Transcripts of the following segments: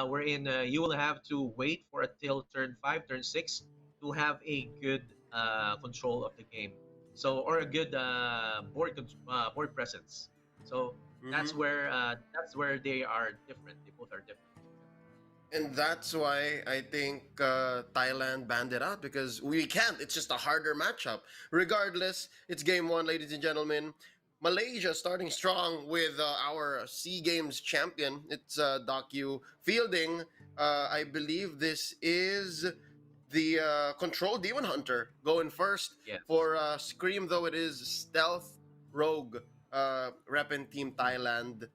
wherein you will have to wait for until turn 5, turn 6 to have a good control of the game. So, or a good board presence. So Hmm. that's where they are different. They both are different. And that's why I think Thailand banned it out because we can't. It's just a harder matchup. Regardless, it's game one, ladies and gentlemen. Malaysia starting strong with our SEA Games champion. It's Docu fielding. I believe this is the Control Demon Hunter going first Yes. for Scream, though it is Stealth Rogue repping Team Thailand.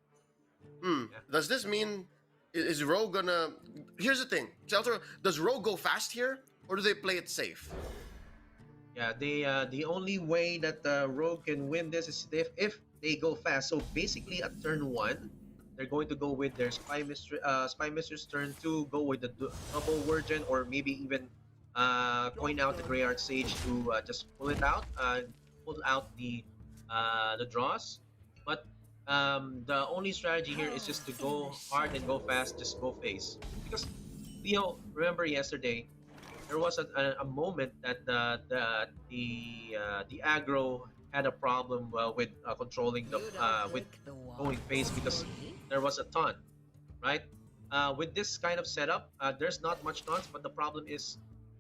Yeah. Does this mean is Rogue gonna? Here's the thing, Shelter. Does Rogue go fast here, or do they play it safe? Yeah, the only way that Rogue can win this is if they go fast. So basically, at turn one, they're going to go with their Spy Mistress. Turn two, go with the double Virgin, or maybe even coin out the Greyheart Sage to just pull out the draws. But the only strategy here is just to go hard and go fast, just go face. Because Leo, remember yesterday there was a moment that the aggro had a problem with controlling the with going phase because there was a taunt, right? With this kind of setup, there's not much taunts, but the problem is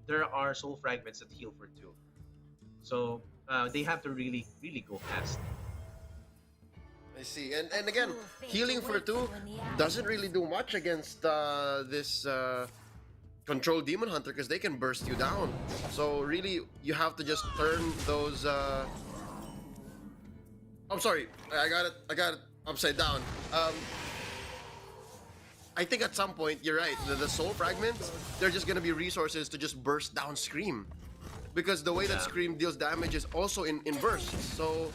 there are soul fragments that heal for two, so they have to really go fast. I see, and again, healing for two doesn't really do much against this Control Demon Hunter because they can burst you down. So really, you have to just turn those. I'm sorry, I got it. I got it upside down. I think at some point you're right. The soul fragments, they're just gonna be resources to just burst down Scream, because the way that Yeah, Scream deals damage is also in bursts. So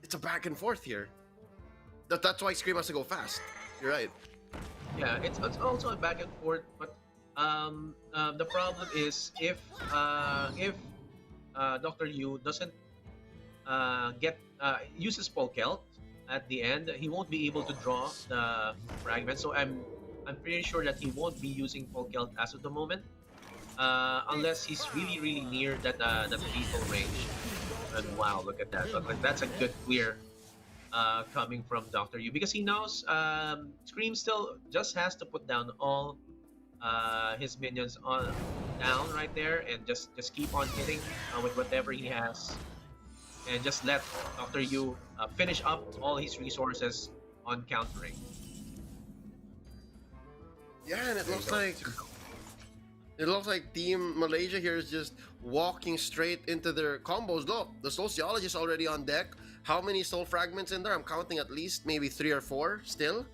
it's a back and forth here. That's why Scream has to go fast. You're right. yeah, it's also a back and forth, but the problem is if Dr. Yu doesn't get uses Polkelt at the end, he won't be able to draw the fragment. So I'm pretty sure that he won't be using Polkelt as of the moment, unless he's really near that lethal range. And wow, look at that! Look, like that's a good clear coming from Doctor Yu because he knows Scream still just has to put down all his minions on down right there and just keep on hitting with whatever he has and just let Dr. Yu finish up all his resources on countering. Yeah, and There you go. it looks like Team Malaysia here is just walking straight into their combos. Look, the sociologist already on deck. How many soul fragments in there? I'm counting at least maybe 3 or 4 still,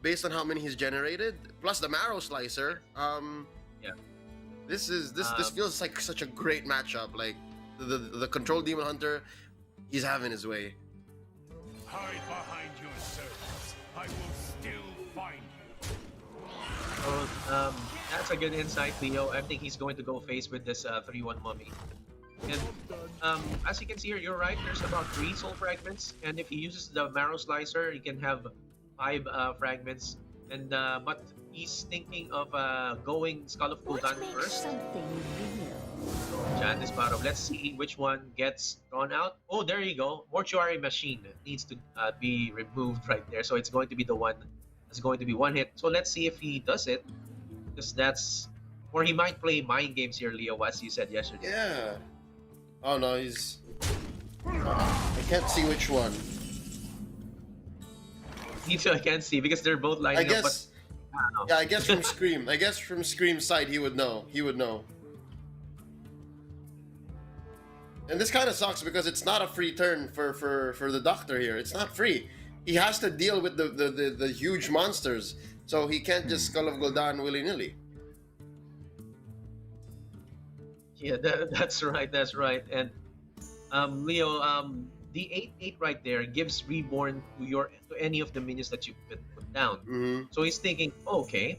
based on how many he's generated. Plus the marrow slicer. Yeah. This Um, feels like such a great matchup. Like the control demon hunter, he's having his way. Hide behind your servants. I will still find you. so that's a good insight, Leo. I think he's going to go face with this 3-1 mummy. And as you can see here, you're right. There's about 3 soul fragments, and if he uses the marrow slicer, he can have 5 fragments. And but he's thinking of going Skull of What Gul'dan makes first. something real? So Jan is part of. Let's see which one gets drawn out. Oh, there you go. Mortuary machine needs to be removed right there. So it's going to be the one that's going to be one hit. So let's see if he does it, because that's, or he might play mind games here, Leo, as you said yesterday. Yeah. Oh no, he's. I can't see which one. Me too, I can't see because they're both I lining up. But guess. Yeah, I guess from Scream. I guess from Scream's side, he would know. He would know. And this kind of sucks because it's not a free turn for the doctor here. It's not free. He has to deal with the huge monsters, so he can't just Skull of Gul'dan willy nilly. yeah, that's right. That's right. And Leo, the 8/8 right there gives reborn to any of the minions that you put down. Mm-hmm. So he's thinking, okay,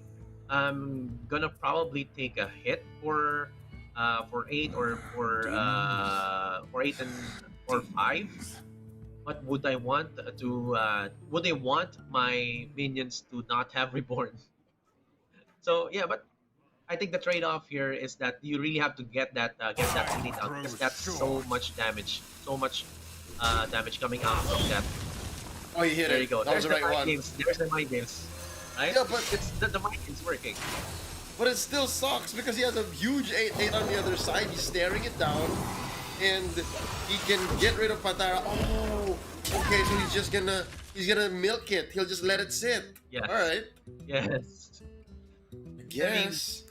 I'm gonna probably take a hit for 8 or for 8 and or 5. But would I want my minions to not have reborn? So yeah, but I think the trade-off here is that you really have to get that elite out because Grows that's so short. much damage, so much damage coming out from that. Oh, he hit There you it. go. That was There's the the right mind one. games. There's the mind games, right? Yeah, but It's the mind games working. it still sucks because he has a huge 8-8 on the other side. He's staring it down, and he can get rid of Patara. Oh, okay. So he's gonna milk it. He'll just let it sit. All Yes, right. yes. I I mean, guess.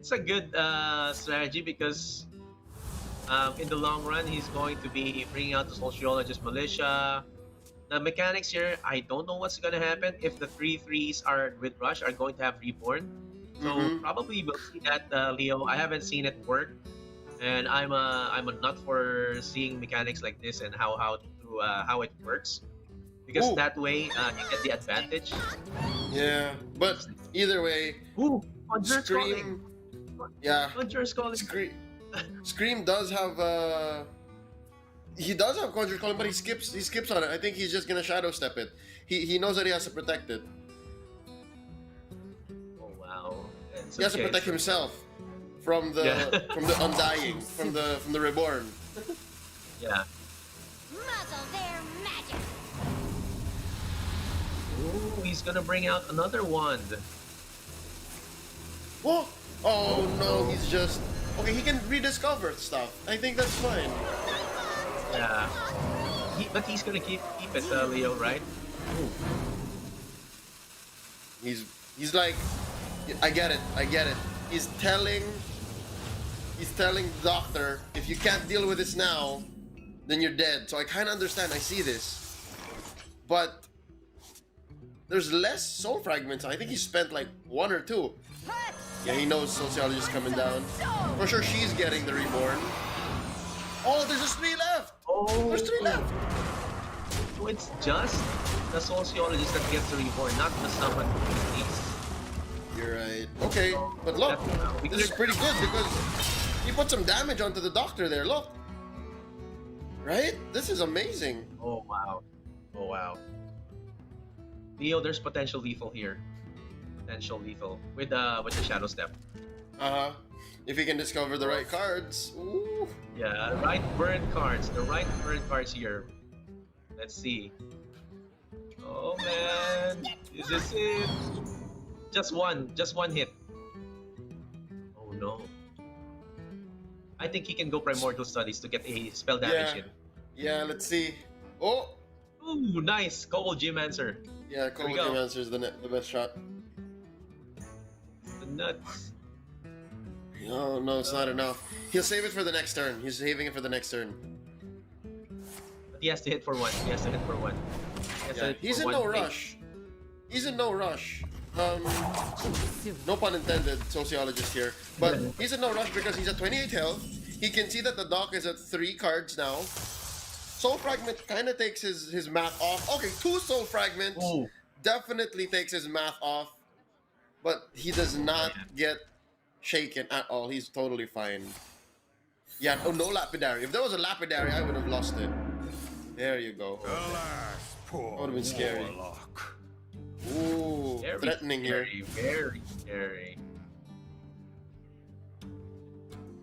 it's a good strategy because in the long run, he's going to be bringing out the sociologist militia. The mechanics here, I don't know what's gonna happen if the 3/3s are with Rush are going to have reborn. So Mm-hmm. probably we'll see that Leo. I haven't seen it work, and I'm a nut for seeing mechanics like this and how it works because Ooh, that way you get the advantage. yeah. But Interesting. either way, Ooh, Conjure's calling. Scream. Yeah, Conjure's calling. Scream does have he does have Conjure Calling, but he skips on it. I think he's just gonna shadow step it. He knows that he has to protect it. Oh wow, it's He has to okay. protect It's okay. himself from Yeah, the undying, from the reborn. yeah. Muzzle their magic. Ooh, he's gonna bring out another wand. Whoa! Oh no, he's just okay. He can rediscover stuff. I think that's fine. Yeah, but he's gonna keep it, Leo, right? He's he's like, I get it, I get it. He's telling the doctor, if you can't deal with this now, then you're dead. So I kind of understand. I see this, but there's less soul fragments. I think he spent like one or two. Yeah, he knows sociologist coming down. For sure, she's getting the reborn. Oh, there's just three left. Oh, There's three left. so it's just the sociologist that gets the reborn, not the summon beast. You're right. Okay, but look, this is pretty good because he put some damage onto the doctor there. Look, right? This is amazing. Oh wow, oh wow. Leo, there's potential lethal here. Potential lethal with the shadow step. If he can discover the right cards. Ooh. Yeah, right burn cards. The right burn cards here. Let's see. Oh man, is this it? Just one hit. Oh no. I think he can go primordial studies to get a spell damage in. Yeah, let's see. Oh, Ooh, nice. Cobalt Geomancer. yeah, There we Cobalt go. Answer is the best shot. The nuts. Oh, no, it's not enough. He'll save it for the next turn. He's saving it for the next turn. But he has to hit for one. He has to hit for one. He has to Yeah, hit he's for in one no hit. rush. He's in no rush. No pun intended, sociologist here. But he's in no rush because he's at 28 health. He can see that the dock is at 3 cards now. Soul Fragment kind of takes his math off. Okay, 2 Soul Fragments Ooh. definitely takes his math off. But he does not Yeah. get shaken at all. He's totally fine. Yeah, oh, no Lapidary. If there was a Lapidary, I would have lost it. There you go. Alas, poor Would've been scary. warlock. Ooh, Very threatening here. scary. Very scary.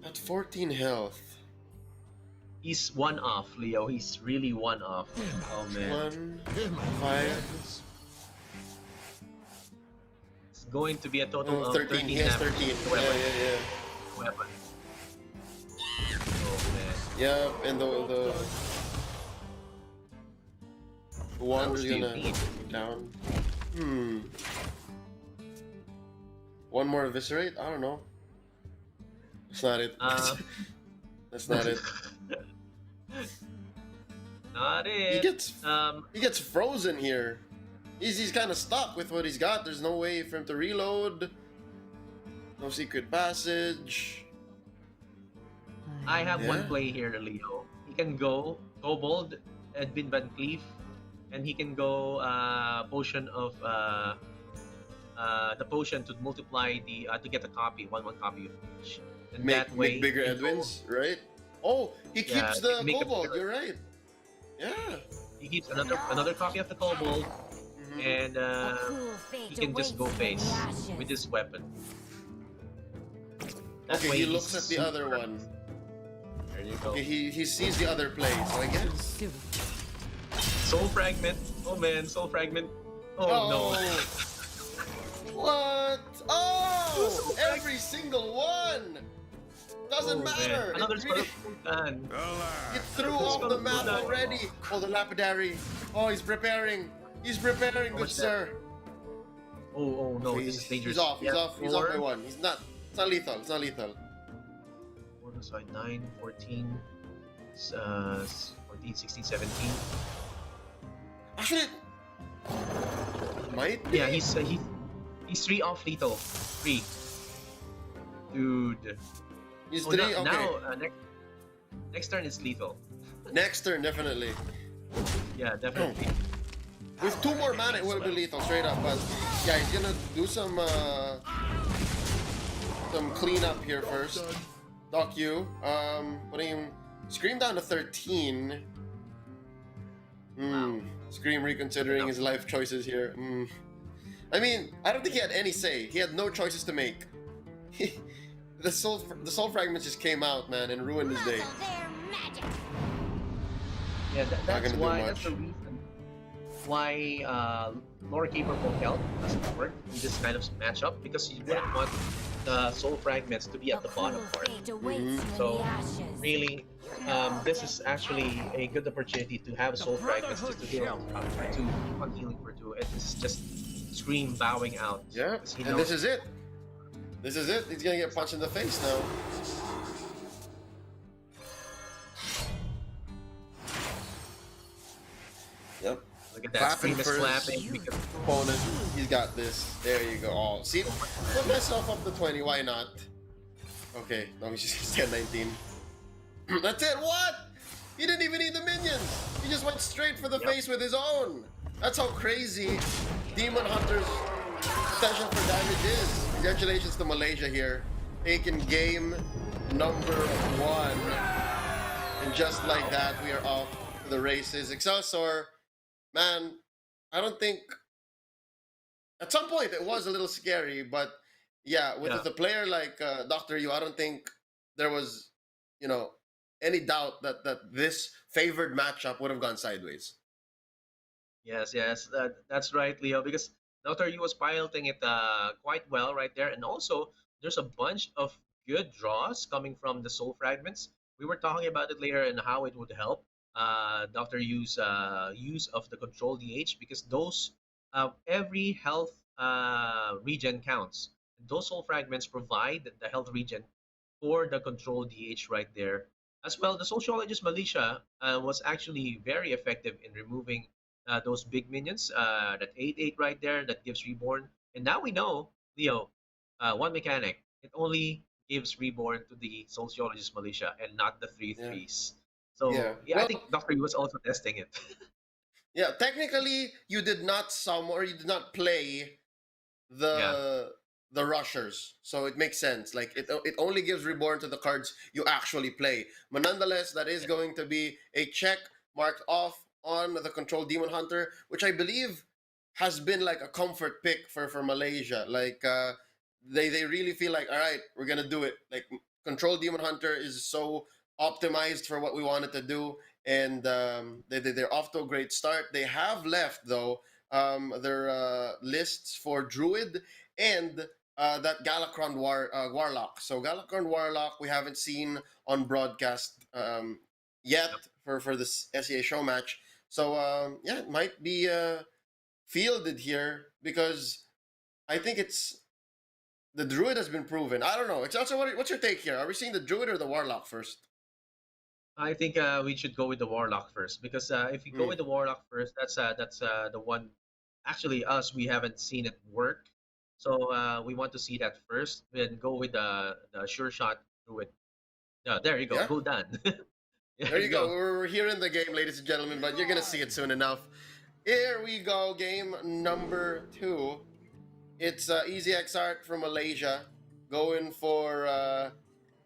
At 14 health. He's one off, Leo. He's really one off. Oh man. 1, 5, It's going to be a total of 13. 13 He has damage 13. to Yeah, weapon. yeah, Weapon. Oh man. yeah. Yep, and the wand else is do you gonna need? down. One more eviscerate? I don't know. That's not it. That's not it. Not it. He gets frozen here. He's kind of stuck with what he's got. There's no way for him to reload. No secret passage. I have one Yeah. play here, Leo. He can go Kobold, Edwin Van Cleef, and he can go potion of the potion to multiply the to get a copy, one copy of each. And that way, Make bigger he can go- Edwins, right? Oh, he Yeah, keeps the make a kobold. bigger- You're right. Yeah. He keeps another copy of the Kobold, and A cruel he fate can just go awaits you in the face ashes. with his weapon. That Okay, way he he's looks at the other super. one. There you go. Okay, he sees the other play, so I guess. Soul fragment. Oh man, soul fragment. Oh no. Oh! What? Two Oh! soul Every fragments. single one! Doesn't Oh man. matter! It Another spell really. of Sultan. It Alas, threw Another off spell the of map Sultan. already! Oh, the lapidary! Oh, he's preparing! He's preparing, How good much that? sir! Oh no, this is He's dangerous. off, Yeah, he's off by four. one. It's not lethal, it's not lethal. What was I? 9, 14, 14, 16, 17. Actually, might be? Yeah, he's 3 off lethal. 3. Dude. He's Oh, three? now, Okay. now next turn is lethal. Next turn, definitely. Yeah, definitely. With 2 more mana, it will be lethal, straight up. But yeah, he's gonna do some cleanup here first. Doc U, putting him Scream down to 13. Wow. Scream reconsidering his life choices here. I mean, I don't think he had any say. He had no choices to make. The soul fragments just came out, man, and ruined his day. Muzzle their magic. Yeah, that's gonna do why. much. That's the reason why Lore Keeper for Health doesn't work in this kind of matchup, because you wouldn't want the soul fragments to be A at the bottom cruel part. fate awaits you in So the ashes. really, this is actually a good opportunity to have soul fragments just to heal, to keep on healing for 2. And this is just Scream bowing out. Yeah, because he and knows- this is it. This is it. He's gonna get punched in the face now. Yep. Look at that, Clapping Scream is for his clapping because opponent. He's got this. There you go. Oh, see, put myself up to 20. Why not? Okay, no, he's just 10-19. That's it. What? He didn't even need the minions. He just went straight for the Yep. face with his own. That's how crazy Demon Hunter's potential for damage is. Congratulations to Malaysia here, taking game number 1. And just like that, we are off to the races. Excelsior, man, I don't think... At some point, it was a little scary, but yeah, with Yeah. a player like Dr. Yu, I don't think there was, any doubt that this favored matchup would have gone sideways. Yes, that's right, Leo. Because Dr. Yu was piloting it quite well right there, and also there's a bunch of good draws coming from the soul fragments. We were talking about it later and how it would help Dr. Yu's use of the control DH, because those every health regen counts. Those soul fragments provide the health regen for the control DH right there. As well, the Sociologist Militia was actually very effective in removing those big minions. That 8/8 right there that gives reborn. And now we know, Leo, one mechanic. It only gives reborn to the Sociologist Militia and not the 3 Yeah. threes. So Yeah. yeah, I Well, think Dr. Yu was also testing it. yeah, technically, you did not summon or you did not play Yeah. the rushers, so it makes sense. Like it only gives reborn to the cards you actually play. But nonetheless, that is going to be a check marked off on the Control Demon Hunter, which I believe has been like a comfort pick for Malaysia. Like they really feel like, all right, we're gonna do it. Like Control Demon Hunter is so optimized for what we wanted to do, and they're off to a great start. They have left though their lists for Druid and that Galakron Warlock. So Galakron Warlock we haven't seen on broadcast yet for this SEA show match. So yeah, it might be fielded here because I think it's the Druid has been proven. I don't know. It's also what's your take here? Are we seeing the Druid or the Warlock first? I think we should go with the Warlock first, because if you go with the Warlock first, that's the one. Actually, us, we haven't seen it work, so we want to see that first. Then go with the sure shot through it. Yeah, there you go. Yeah. Go done. There you go. We're here in the game, ladies and gentlemen, but you're gonna see it soon enough. Here we go, game number 2. It's Easy X Art from Malaysia, going for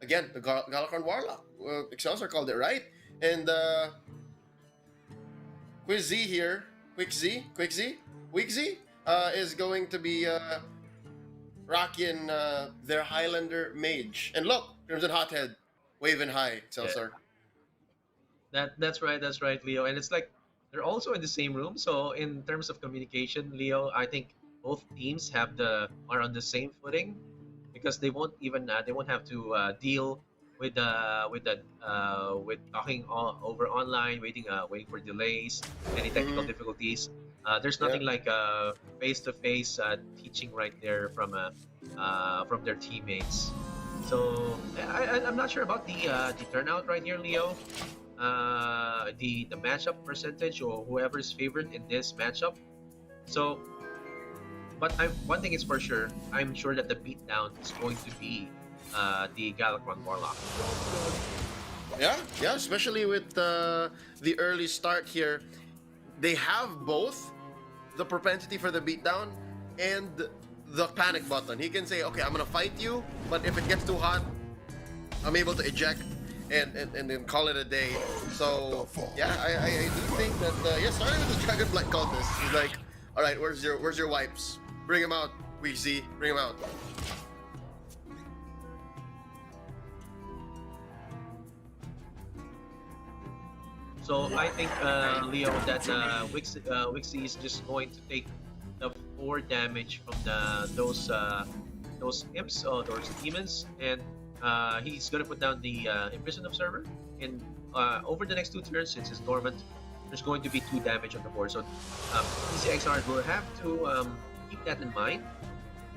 again the Galakron Warlock. Excelsior called it right, and Quick Z here. Quick Z. Weeksy is going to be rocking their Highlander Mage. And look, Crimson Hothead waving high, Yeah, Celsar. that's right, Leo. And it's like they're also in the same room. So in terms of communication, Leo, I think both teams are on the same footing because they won't have to deal with talking over online, waiting for delays, any technical Mm-hmm. difficulties. There's Yeah. nothing like face to face teaching right there from their teammates. So I'm not sure about the turnout right here, Leo. The matchup percentage or whoever's favored in this matchup. So, but one thing is for sure, I'm sure that the beatdown is going to be the Galacron Warlock. Yeah, yeah, especially with the early start here. They have both the propensity for the beatdown and the panic button. He can say, okay, I'm gonna fight you, but if it gets too hot, I'm able to eject and then call it a day. So yeah, I do think that yeah, starting with the Dragonblight contest, he's like, all right, where's your wipes? Bring him out, Weezy, bring him out. So I think Leo that Wixie is just going to take the 4 damage from those imps or those demons, and he's gonna put down the Imprison Observer. And over the next 2 turns, since it's dormant, there's going to be 2 damage on the board. So ECXR will have to keep that in mind.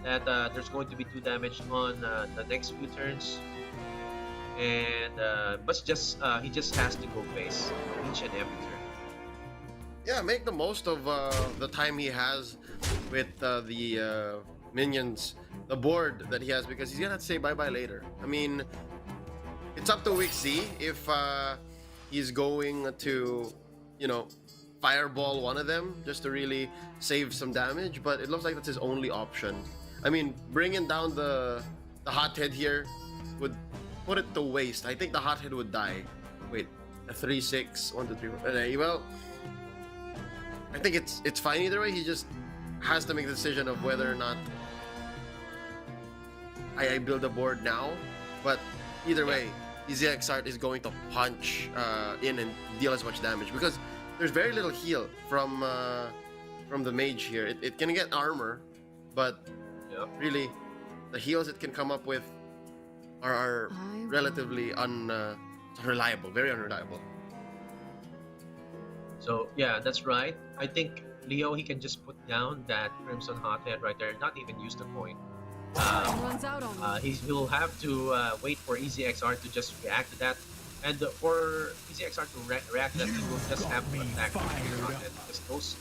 That there's going to be 2 damage on the next few turns, and but he just has to go face each and every turn. Yeah, make the most of the time he has with the minions, the board that he has, because he's gonna have to say bye bye later. I mean, it's up to Wixie if he's going to, you know, fireball one of them just to really save some damage, but it looks like that's his only option. I mean, bringing down the hothead here would put it to waste. I think the hothead would die. Wait, a 3-6, 1, 2, 3, 4. Well, I think it's fine either way. He just has to make the decision of whether or not I build a board now. But either way, EZXart is going to punch in and deal as much damage because there's very little heal from the mage here. It can get armor, but really, the heals it can come up with are relatively unreliable, very unreliable. So yeah, that's right. I think Leo, he can just put down that Crimson Hothead right there, not even use the coin. Runs out on me. He'll have to wait for EasyXR to just react to that, and for EasyXR to react to that, he will just have to attack the Crimson Hothead because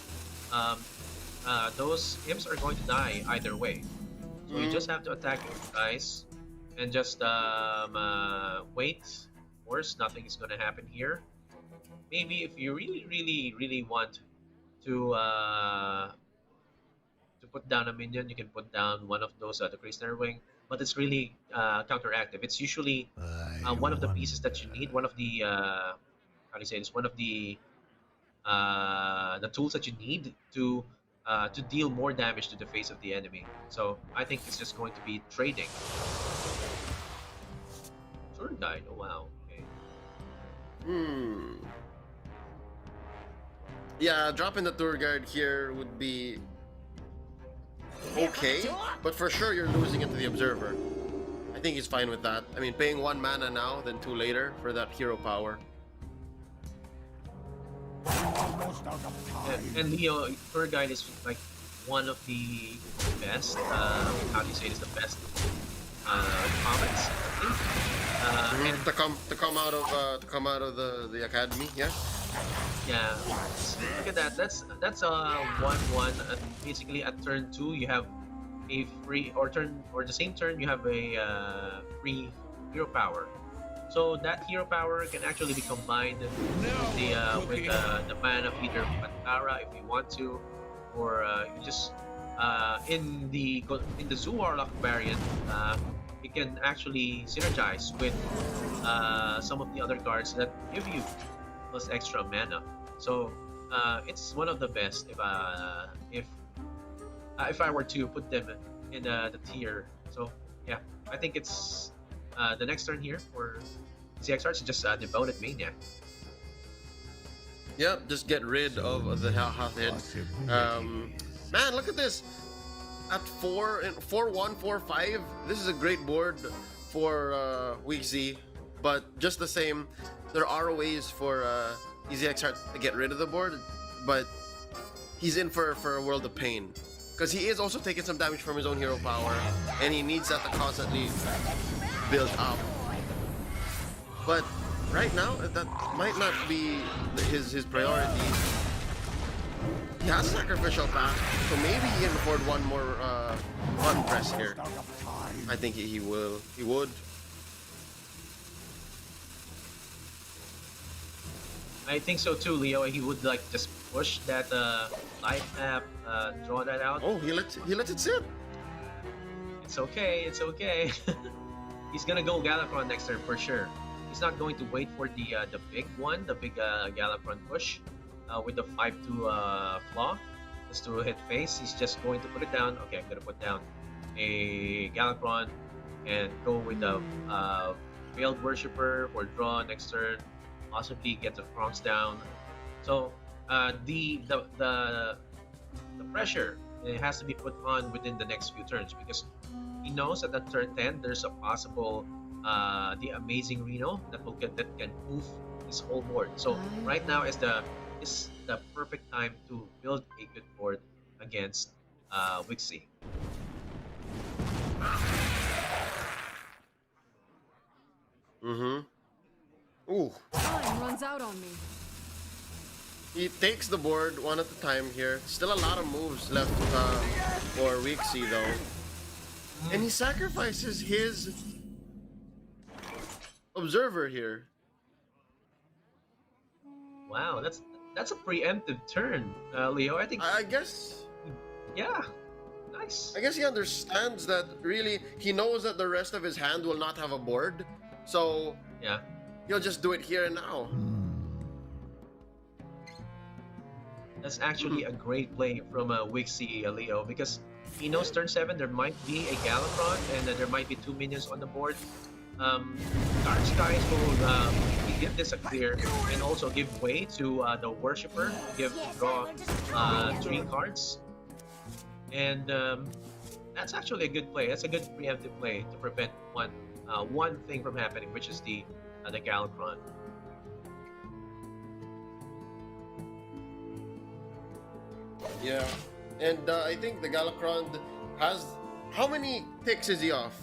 those imps are going to die either way. So you just have to attack those guys and just wait. Of course, nothing is going to happen here. Maybe if you really want to put down a minion, you can put down one of those the Crystal Wing, but it's really counteractive. It's usually one of the pieces that you need, one of the how do you say this? One of the tools that you need to deal more damage to the face of the enemy. So I think it's just going to be trading. Sword died. Oh wow. Okay. Yeah, dropping the tour guard here would be okay, but for sure you're losing it to the observer. I think he's fine with that. I mean, paying 1 mana now, then 2 later for that hero power. Almost out of time. And Leo, tour guide is like one of the best. How do you say this? The best comments. I think. And To come out of the academy, yeah. yeah, look at that. That's a 1/1. Basically, at turn 2, you have a free the same turn you have a free hero power. So that hero power can actually be combined with the mana of either Pantara if you want to, or you just in the Zoo Warlock variant, you can actually synergize with some of the other cards that give you plus extra mana. So it's one of the best if if I were to put them in the tier. So yeah, I think it's the next turn here for ZXR to just devoted mania. Yep, just get rid of the half head. Man, look at this. At 4-1, 4-5, this is a great board for Week Z. But just the same, there are ways for EZXR to get rid of the board, but he's in for a world of pain. Because he is also taking some damage from his own hero power, and he needs that to constantly build up. But right now, that might not be his priority. He has a sacrificial path, so maybe he can afford one more one press here. I think he will. He would. I think so too, Leo. He would like just push that life map, draw that out. Oh, he lets it sit. It's okay. It's okay. He's gonna go Galakron next turn for sure. He's not going to wait for the big one, the big Galakron push with the 5-2 flaw, just to hit face. He's just going to put it down. Okay, I'm gonna put down a Galakron and go with the Veiled Worshipper for draw next turn. Possibly get the Kronks down. So the pressure it has to be put on within the next few turns because he knows that at turn 10 there's a possible the amazing Reno that can move his whole board. So right now is the perfect time to build a good board against Wixie. Ooh. Time runs out on me. He takes the board one at a time here. Still a lot of moves left for Wixie though. And he sacrifices his observer here. Wow, that's a preemptive turn, Leo. I think. I guess. Yeah, nice. I guess he understands that really he knows that the rest of his hand will not have a board. So Yeah. he'll just do it here and now. That's actually a great play from Wixie, Leo, because he knows turn 7 there might be a Galakron and there might be 2 minions on the board. Dark Skies will give this a clear and also give way to the Worshipper, draw 3 cards. And that's actually a good play. That's a good preemptive play to prevent one thing from happening, which is the Galakron. Yeah. And I think the Galakron has... How many ticks is he off?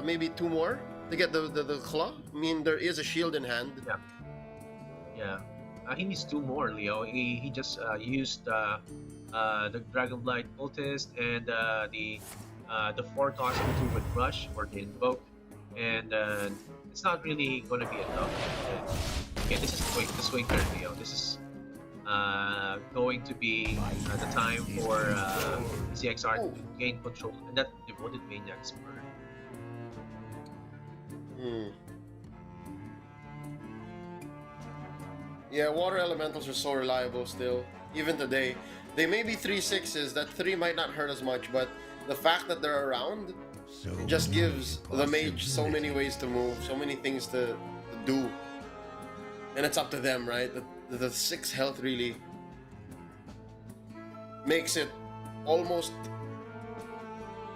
Maybe 2 more to get the claw? I mean, there is a shield in hand. Yeah. Yeah. He needs 2 more, Leo. He just used the Dragonblight Cultist and the 4 cost to do with Rush or the Invoke. And it's not really going to be enough. Okay, this is the swing turn, Leo. This is going to be the time for ZXR to gain control, and that devoted Maniac's burn. Yeah, water elementals are so reliable still, even today. They may be 3/6s, that 3 might not hurt as much, but the fact that they're around just gives the mage so many ways to move, so many things to do. And it's up to them, right? The 6 health really makes it almost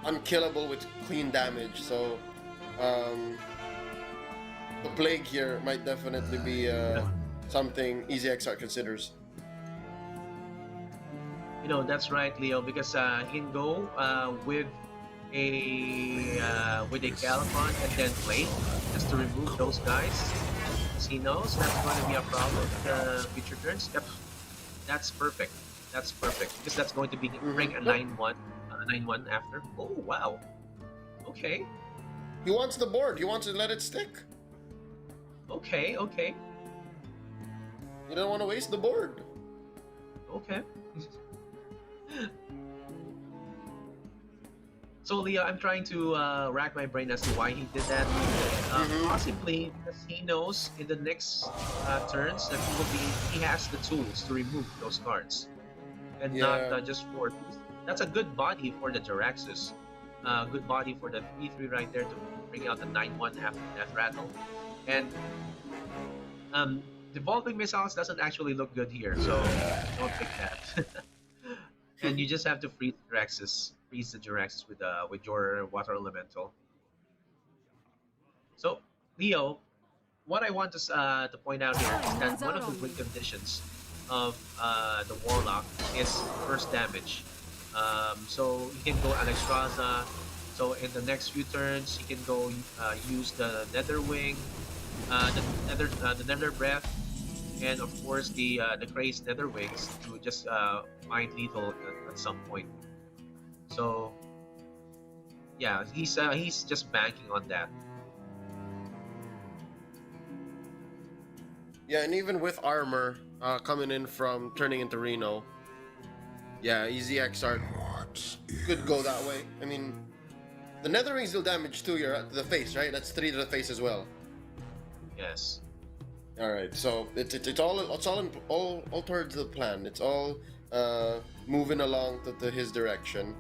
unkillable with clean damage. So the plague here might definitely be something EZXR considers. You know, that's right, Leo, because he can go with a Galakron and then play just to remove those guys. As he knows that's going to be a problem in the future turns. Yep, that's perfect. That's perfect because that's going to be bring a 9-1, 9-1 after. Oh wow. Okay. He wants the board. He wants to let it stick. Okay. Okay. You don't want to waste the board. Okay. So Leo, I'm trying to rack my brain as to why he did that. Possibly because he knows in the next turns that he has the tools to remove those cards, and not just for that's a good body for the Jaraxxus. Good body for the 3-3 right there to bring out the 9-1 after Death Rattle. And um, devolving missiles doesn't actually look good here, so don't pick that. And you just have to freeze the Jaraxxus with your water elemental. So Leo, what I want to point out here is Time that runs one out of the on win me. conditions of the Warlock is burst damage. So you can go Alexstrasza. So in the next few turns, you can go use the Nether Wing, the Nether Breath, and of course the Crazed Nether Wings to just find lethal at some point. So yeah, he's just banking on that. Yeah, and even with armor coming in from turning into Reno, yeah, easy X art could go that way. I mean, the Nether Rings deal damage to the face, right? That's 3 to the face as well. Yes. All right, so it's all towards the plan. It's all moving along to his direction,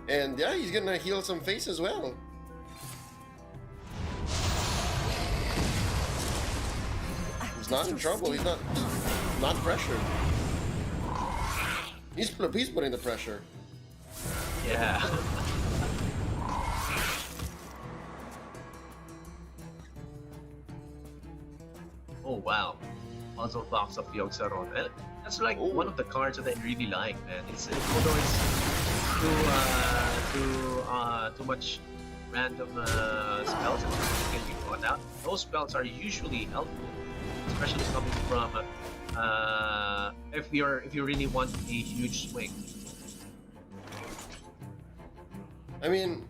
and yeah, he's gonna heal some face as well. He's not in trouble. He's not pressured. He's putting the pressure. Yeah. Oh wow, Puzzle Box of Yogg-Saron. That's like Ooh. one of the cards that I really like, man. Although it's too much random spells that can be brought out. Those spells are usually helpful, especially coming from if you really want a huge swing. I mean,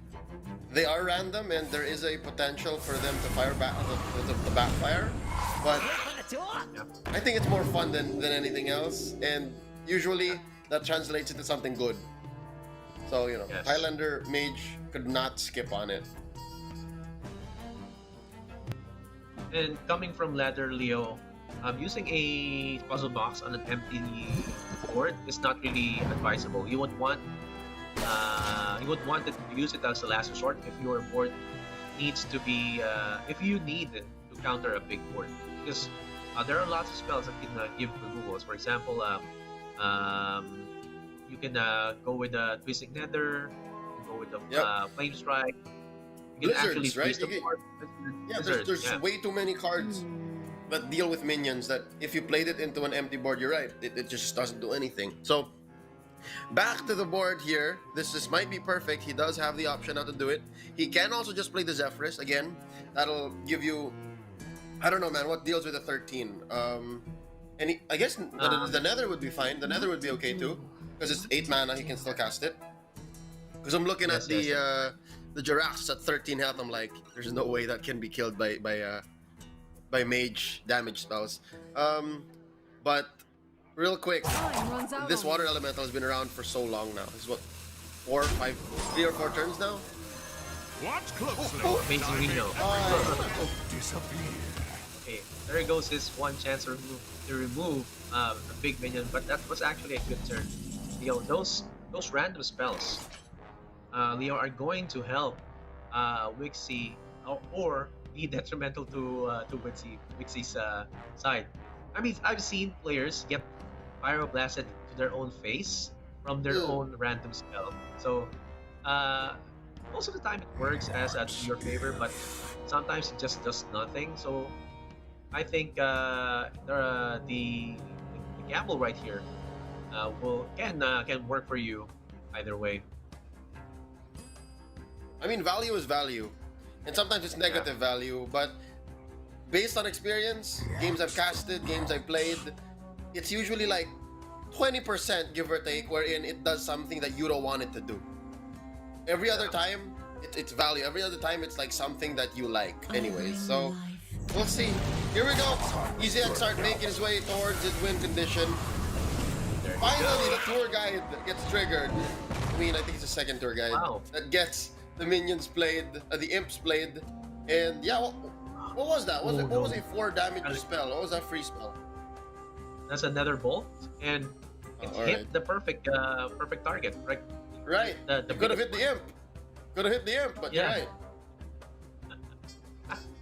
they are random, and there is a potential for them to fire back the backfire, but Yeah. I think it's more fun than anything else, and usually that translates into something good. So, Yes. Highlander Mage could not skip on it. And coming from ladder, Leo, using a puzzle box on an empty board is not really advisable. You would want to use it as a last resort if your board needs to be if you need to counter a big board, because there are lots of spells that can give removals. For example, you can go with the Twisting Nether, you can go with the Yep. Flame Strike. You can actually Blizzards, right? freeze the board. Yeah, Blizzards, there's yeah. way too many cards that deal with minions that if you played it into an empty board, you're right, it just doesn't do anything. So back to the board here. This might be perfect. He does have the option how to do it. He can also just play the Zephyrus again. That'll give you, I don't know, man, what deals with the 13. I guess the Nether would be fine. The Nether would be okay too, because it's 8 mana. He can still cast it. Because I'm looking at the Jaraxxus at 13 health. I'm like, there's no way that can be killed by mage damage spells. But real quick, Time runs out this on water me. elemental has been around for so long now. This is what 3 or 4 turns now. Watch closely. Amazing Reno. Disappear. Okay, there goes his one chance to remove a big minion, but that was actually a good turn. Leo, those random spells, Leo, are going to help Wixie or be detrimental to Wixie's side. I mean, I've seen players get pyroblasted to their own face from their own random spell. So most of the time it works as to your favor, but sometimes it just does nothing. So I think the gamble right here can work for you either way. I mean, value is value, and sometimes it's negative value. But based on experience, games I've casted, games I've played, it's usually like 20%, give or take, wherein it does something that you don't want it to do. Every other time, it's value. Every other time, it's like something that you like. Anyways, so we'll see. Here we go. Easy X start making his way towards his win condition. Finally, the tour guide gets triggered. I mean, I think it's the second tour guide that gets the minions played, the imps played, and yeah. What was that? What was a 4 damage spell? What was that free spell? That's another bolt, and it hit alright. the perfect target, right Right. The It could have biggest hit the imp. Could have hit the imp, but you're yeah. right.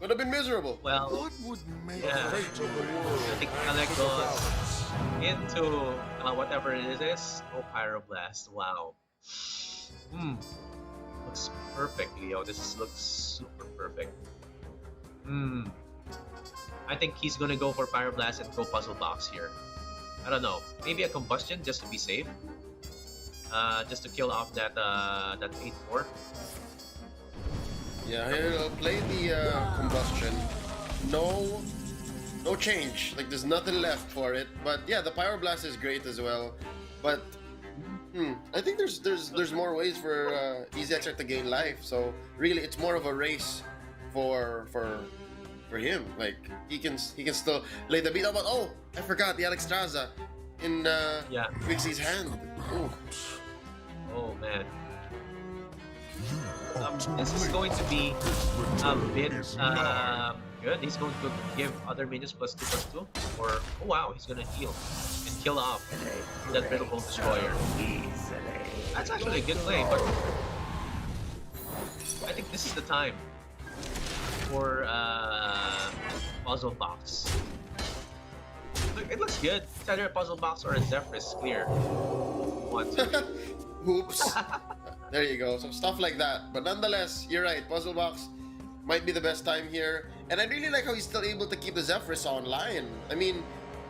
Would have been miserable. Well, What would make yeah. fate of the world I think come Alec to goes balance? into whatever it is. Oh, Pyroblast! Wow. Hmm. Looks perfect, Leo. Looks super perfect. Hmm. I think he's gonna go for Pyroblast and go Puzzle Box here. I don't know. Maybe a Combustion just to be safe. Just to kill off that 8-4. Yeah, he'll play the combustion. No, no change. Like there's nothing left for it. But yeah, the Pyroblast is great as well. But I think there's more ways for EasyXR to gain life. So really, it's more of a race for him. Like he can still lay the beat. Oh, but oh, I forgot the Alexstrasza in Yeah. Wixie's hand. Ooh. Oh man. This is going to be a bit good. He's going to give other minions +2/+2, or oh wow, he's gonna heal and kill off that Critical Destroyer. That's actually a good play, but I think this is the time for Puzzle Box. Look, it looks good. It's either a Puzzle Box or a Zephyrus clear. One, two. Oops. There you go. So stuff like that. But nonetheless, you're right. Puzzle Box might be the best time here. And I really like how he's still able to keep the Zephyrus online. I mean,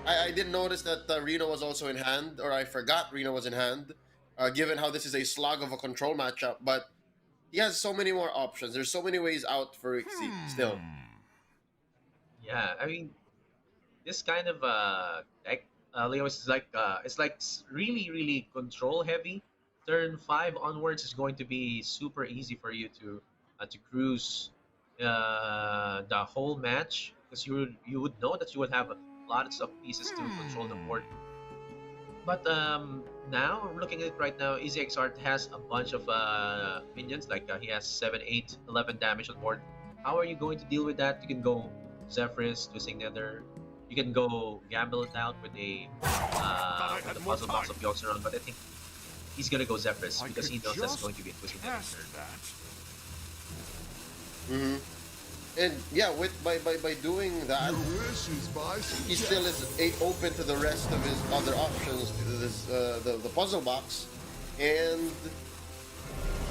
I didn't notice that Reno was also in hand, or I forgot Reno was in hand, given how this is a slog of a control matchup. But he has so many more options. There's so many ways out for Ixie still. Yeah, I mean, this kind of deck, Leo, is like really really control heavy. Turn 5 onwards is going to be super easy for you to cruise the whole match, because you would know that you would have lots of pieces to control the board. But now looking at it right now, EasyXR has a bunch of minions. Like he has 7, 8, 11 damage on board. How are you going to deal with that? You can go Zephyrus, Twisting Nether. You can go gamble it out with with the Puzzle Box of Yoxeron, but I think he's gonna go Zephyrus I because he could knows that's just going to be a Twisting Nether. test that. hmm And yeah, with by doing that, he still is open to the rest of his other options, this, the puzzle box, and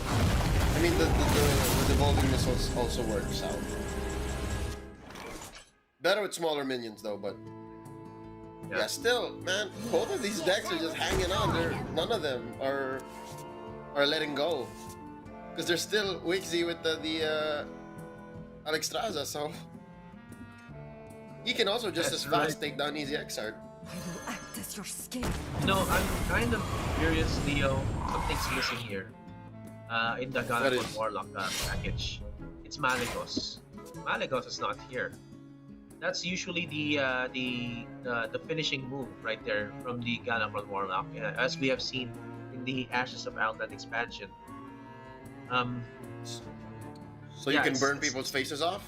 I mean the devolving missiles also works out. Better with smaller minions though, but yeah, still, man, both of these decks are just hanging on. None of them are letting go because they're still Wixie with the Alexstrasza, so he can also just That's as fast right. take down EasyXR. I will act as your scapegoat. I'm kind of curious, Leo. Something's missing here. In the God What of is? Warlock package. It's Malygos. Malygos is not here. That's usually the finishing move right there from the Galakrond Warlock, as we have seen in the Ashes of Outland expansion. Um, So Yeah, you can it's- burn it's- people's faces off.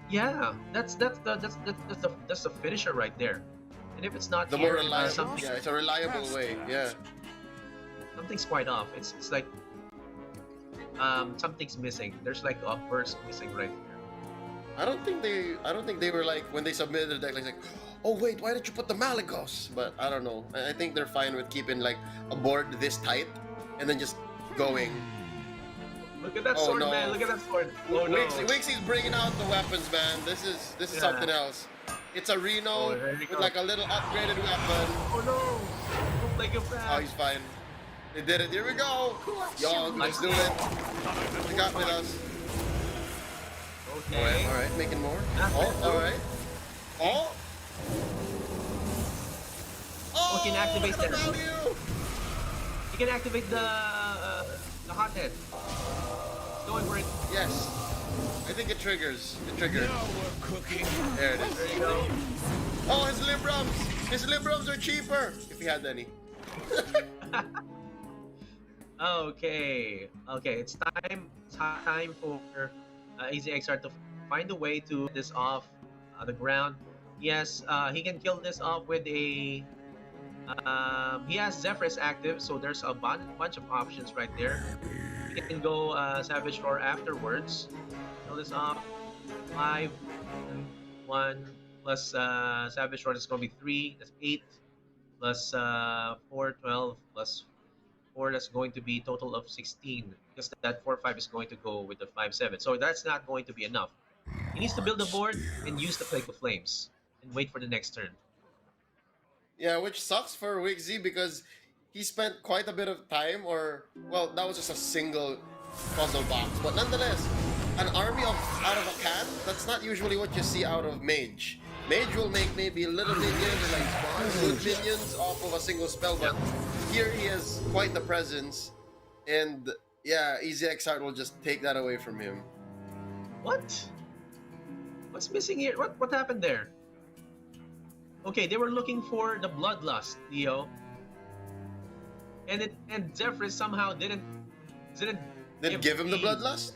yeah, that's the finisher right there. And if it's not The here, more reliable, something, yeah, it's a reliable way. Yeah, something's quite off. It's like something's missing. There's like a burst missing right here. I don't think they were like when they submitted the deck like, oh wait, why did you put the Malygos? But I don't know. I think they're fine with keeping like a board this tight and then just going. Look at that Oh, sword, no. man! Look at that sword! Oh no! Wixie's bringing out the weapons, man. This is Yeah. something else. It's a Reno Oh, there you with go. like a little upgraded weapon. Oh no! Don't play your Oh, fast. he's fine. They did it. Here we go. Yo, let's do it. They got with us. Okay. All right, making more. That's Oh, it. all right. Oh. Oh, Oh, can activate look at the that. value. You can activate the hothead. It's going for it. Yes. I think it triggers. It triggered. Now we're cooking. There it is. There you go. Oh, his Librams. His Librams are cheaper if he had any. Okay. Okay. It's time for EasyXR to find a way to get this off the ground. Yes, he can kill this off with a He has Zephyrus active, so there's a bunch of options right there. You can go Savage Roar afterwards. Kill this off. 5, 1 plus Savage Roar is going to be 3. That's 8 plus 4, 12 plus 4. That's going to be total of 16 because that 4, 5 is going to go with the 5, 7. So that's not going to be enough. He needs to build a board and use the Plague of Flames and wait for the next turn. Yeah, which sucks for Wixie because he spent quite a bit of time, or well, that was just a single puzzle box. But nonetheless, an army of out of a can, that's not usually what you see out of Mage. Mage will make maybe little minions, like good minions off of a single spell, but here he has quite the presence, and yeah, Easy X Heart will just take that away from him. What? What's missing here? What happened there? Okay, they were looking for the Bloodlust, Leo. And Zephyrus somehow didn't Then give him the the Bloodlust?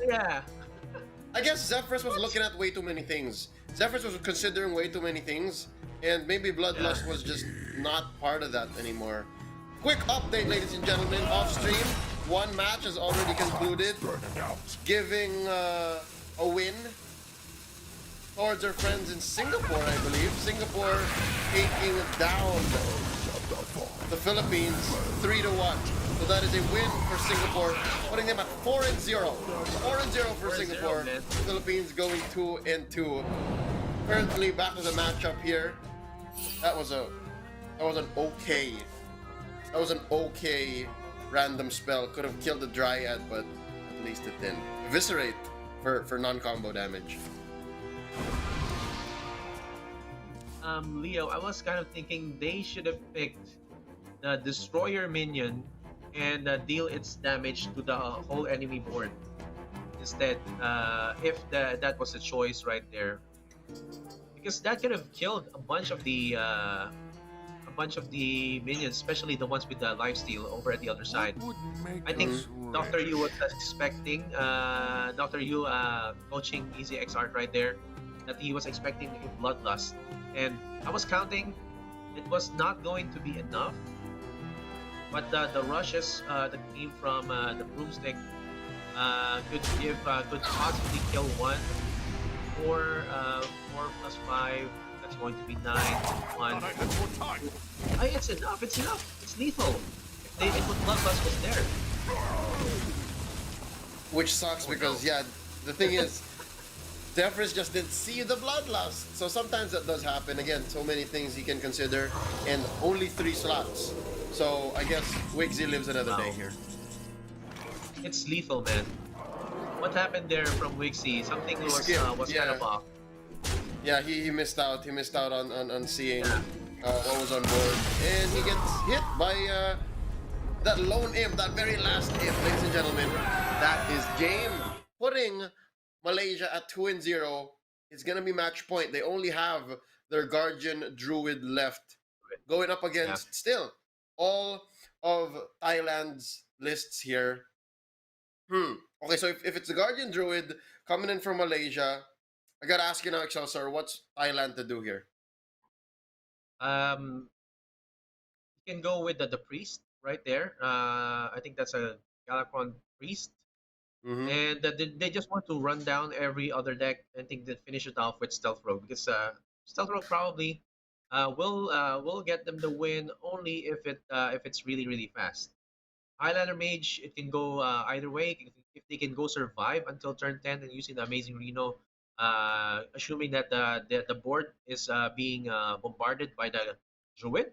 yeah. I guess Zephyrus was looking at way too many things. Zephyrus was considering way too many things, and maybe Bloodlust was just not part of that anymore. Quick update, ladies and gentlemen, off stream. One match has already concluded, giving a win towards our friends in Singapore, I believe. Singapore taking down the Philippines 3-1. So that is a win for Singapore, putting them at 4-0. 4-0 for Singapore. Man. Philippines going 2-2. Currently back to the matchup here. That was an okay random spell. Could have killed the Dryad, but at least it didn't. Eviscerate for non-combo damage. Leo, I was kind of thinking they should have picked the Destroyer minion and deal its damage to the whole enemy board. Instead, if that was a choice right there, because that could have killed a bunch of the minions, especially the ones with the lifesteal over at the other side. I think Dr. Yu was expecting Dr. Yu coaching Easy X Art right there, that he was expecting a Bloodlust, and I was counting. It was not going to be enough, but the rushes that came from the broomstick could possibly kill one. 4 plus 5, that's going to be 9. 1. It's enough. It's lethal. If Bloodlust was there. Which sucks because, yeah, the thing is, Zephyrus just didn't see the Bloodlust. So sometimes that does happen. Again, so many things he can consider, and only 3 slots. So I guess Wixie lives another day here. It's lethal, man. What happened there from Wixie? Something was kind of off. Yeah, he missed out. He missed out on seeing what was on board, and he gets hit by that lone imp, that very last imp, ladies and gentlemen. That is game, putting Malaysia at 2-0. It's gonna be match point. They only have their Guardian Druid left, going up against still all of Thailand's lists here. Okay, so if it's the Guardian Druid coming in from Malaysia, I gotta ask you now, Excelsior, what's Thailand to do here? You can go with the priest right there. I think that's a Galacron priest. And they just want to run down every other deck and think they finish it off with Stealth Rogue, because Stealth Rogue probably will get them the win only if it's really fast. Highlander Mage, it can go either way. If they can go survive until turn 10 and using the Amazing Reno, assuming that the board is being bombarded by the Druid,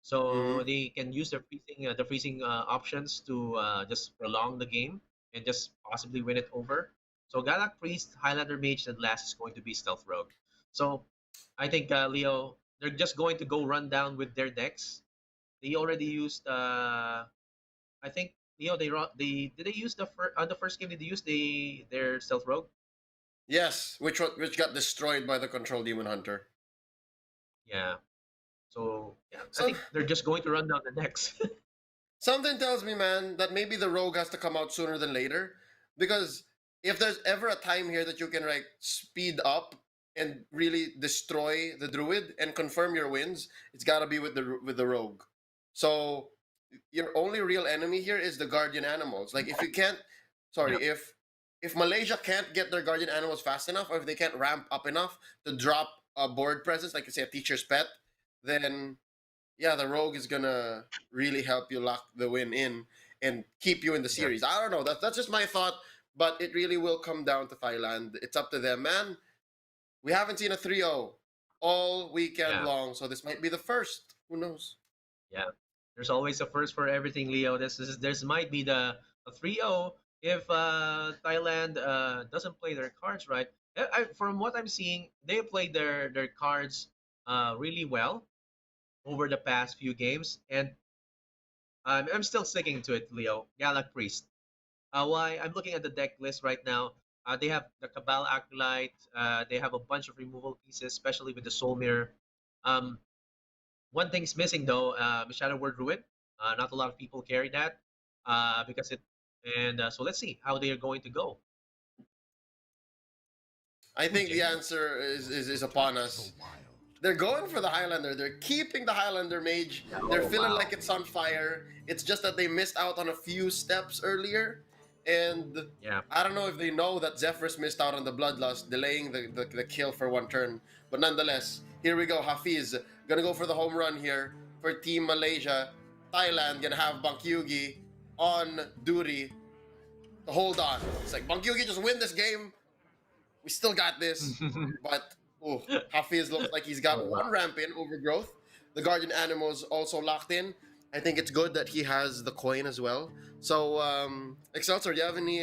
so they can use the freezing options to just prolong the game and just possibly win it over. So Galak Priest, Highlander Mage, and last is going to be Stealth Rogue. So I think Leo, they're just going to go run down with their decks. They already used I think Leo, did they use the first game? Did they use their Stealth Rogue? Yes, which got destroyed by the Control Demon Hunter. Yeah. So yeah, So- I think they're just going to run down the decks. Something tells me, man, that maybe the Rogue has to come out sooner than later, because if there's ever a time here that you can like speed up and really destroy the druid and confirm your wins, it's got to be with the rogue. So your only real enemy here is the guardian animals. Like if you can't, sorry, Yeah. if Malaysia can't get their guardian animals fast enough, or if they can't ramp up enough to drop a board presence, like you say a teacher's pet, then yeah, the rogue is gonna really help you lock the win in and keep you in the Yeah. series. I don't know. That's just my thought, but it really will come down to Thailand. It's up to them, man. We haven't seen a 3-0 all weekend Yeah. long, so this might be the first. Who knows? Yeah. There's always a first for everything, Leo. This might be the a 3-0 if Thailand doesn't play their cards right. From what I'm seeing, they played their cards really well over the past few games, and I'm still sticking to it, Leo. Galak Priest. Why I'm looking at the deck list right now. They have the Cabal Acolyte. They have a bunch of removal pieces, especially with the Soul Mirror. Um, One thing's missing though, Shadow Word Druid. Not a lot of people carry that because it. And so let's see how they are going to go. I Ooh, think the Jaden. answer is upon So us. wild. They're going for the Highlander. They're keeping the Highlander mage. They're Oh feeling wow. like it's on fire. It's just that they missed out on a few steps earlier. And Yeah. I don't know if they know that Zephyrus missed out on the Bloodlust, delaying the kill for one turn. But nonetheless, here we go. Hafiz gonna go for the home run here for Team Malaysia. Thailand gonna have Bankyugi on duty to hold on. It's like Bankyugi just win this game. We still got this. But oh, Hafiz looks like he's got Oh one wow. ramp in overgrowth. The guardian animals also locked in. I think it's good that he has the coin as well. So, Excelsior, do you have any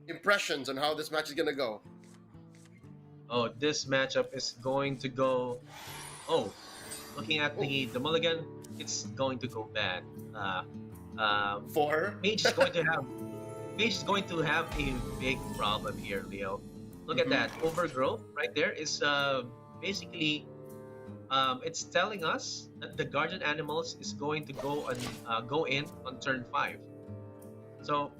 impressions on how this match is gonna go? Oh, this matchup is going to go. Oh, looking at Oh, the mulligan, it's going to go bad. Uh, uh, four. Mage is going to have Mage is going to have a big problem here, Leo. Look at Mm-hmm. that overgrowth right there is basically it's telling us that the guardian animals is going to go in on turn 5. So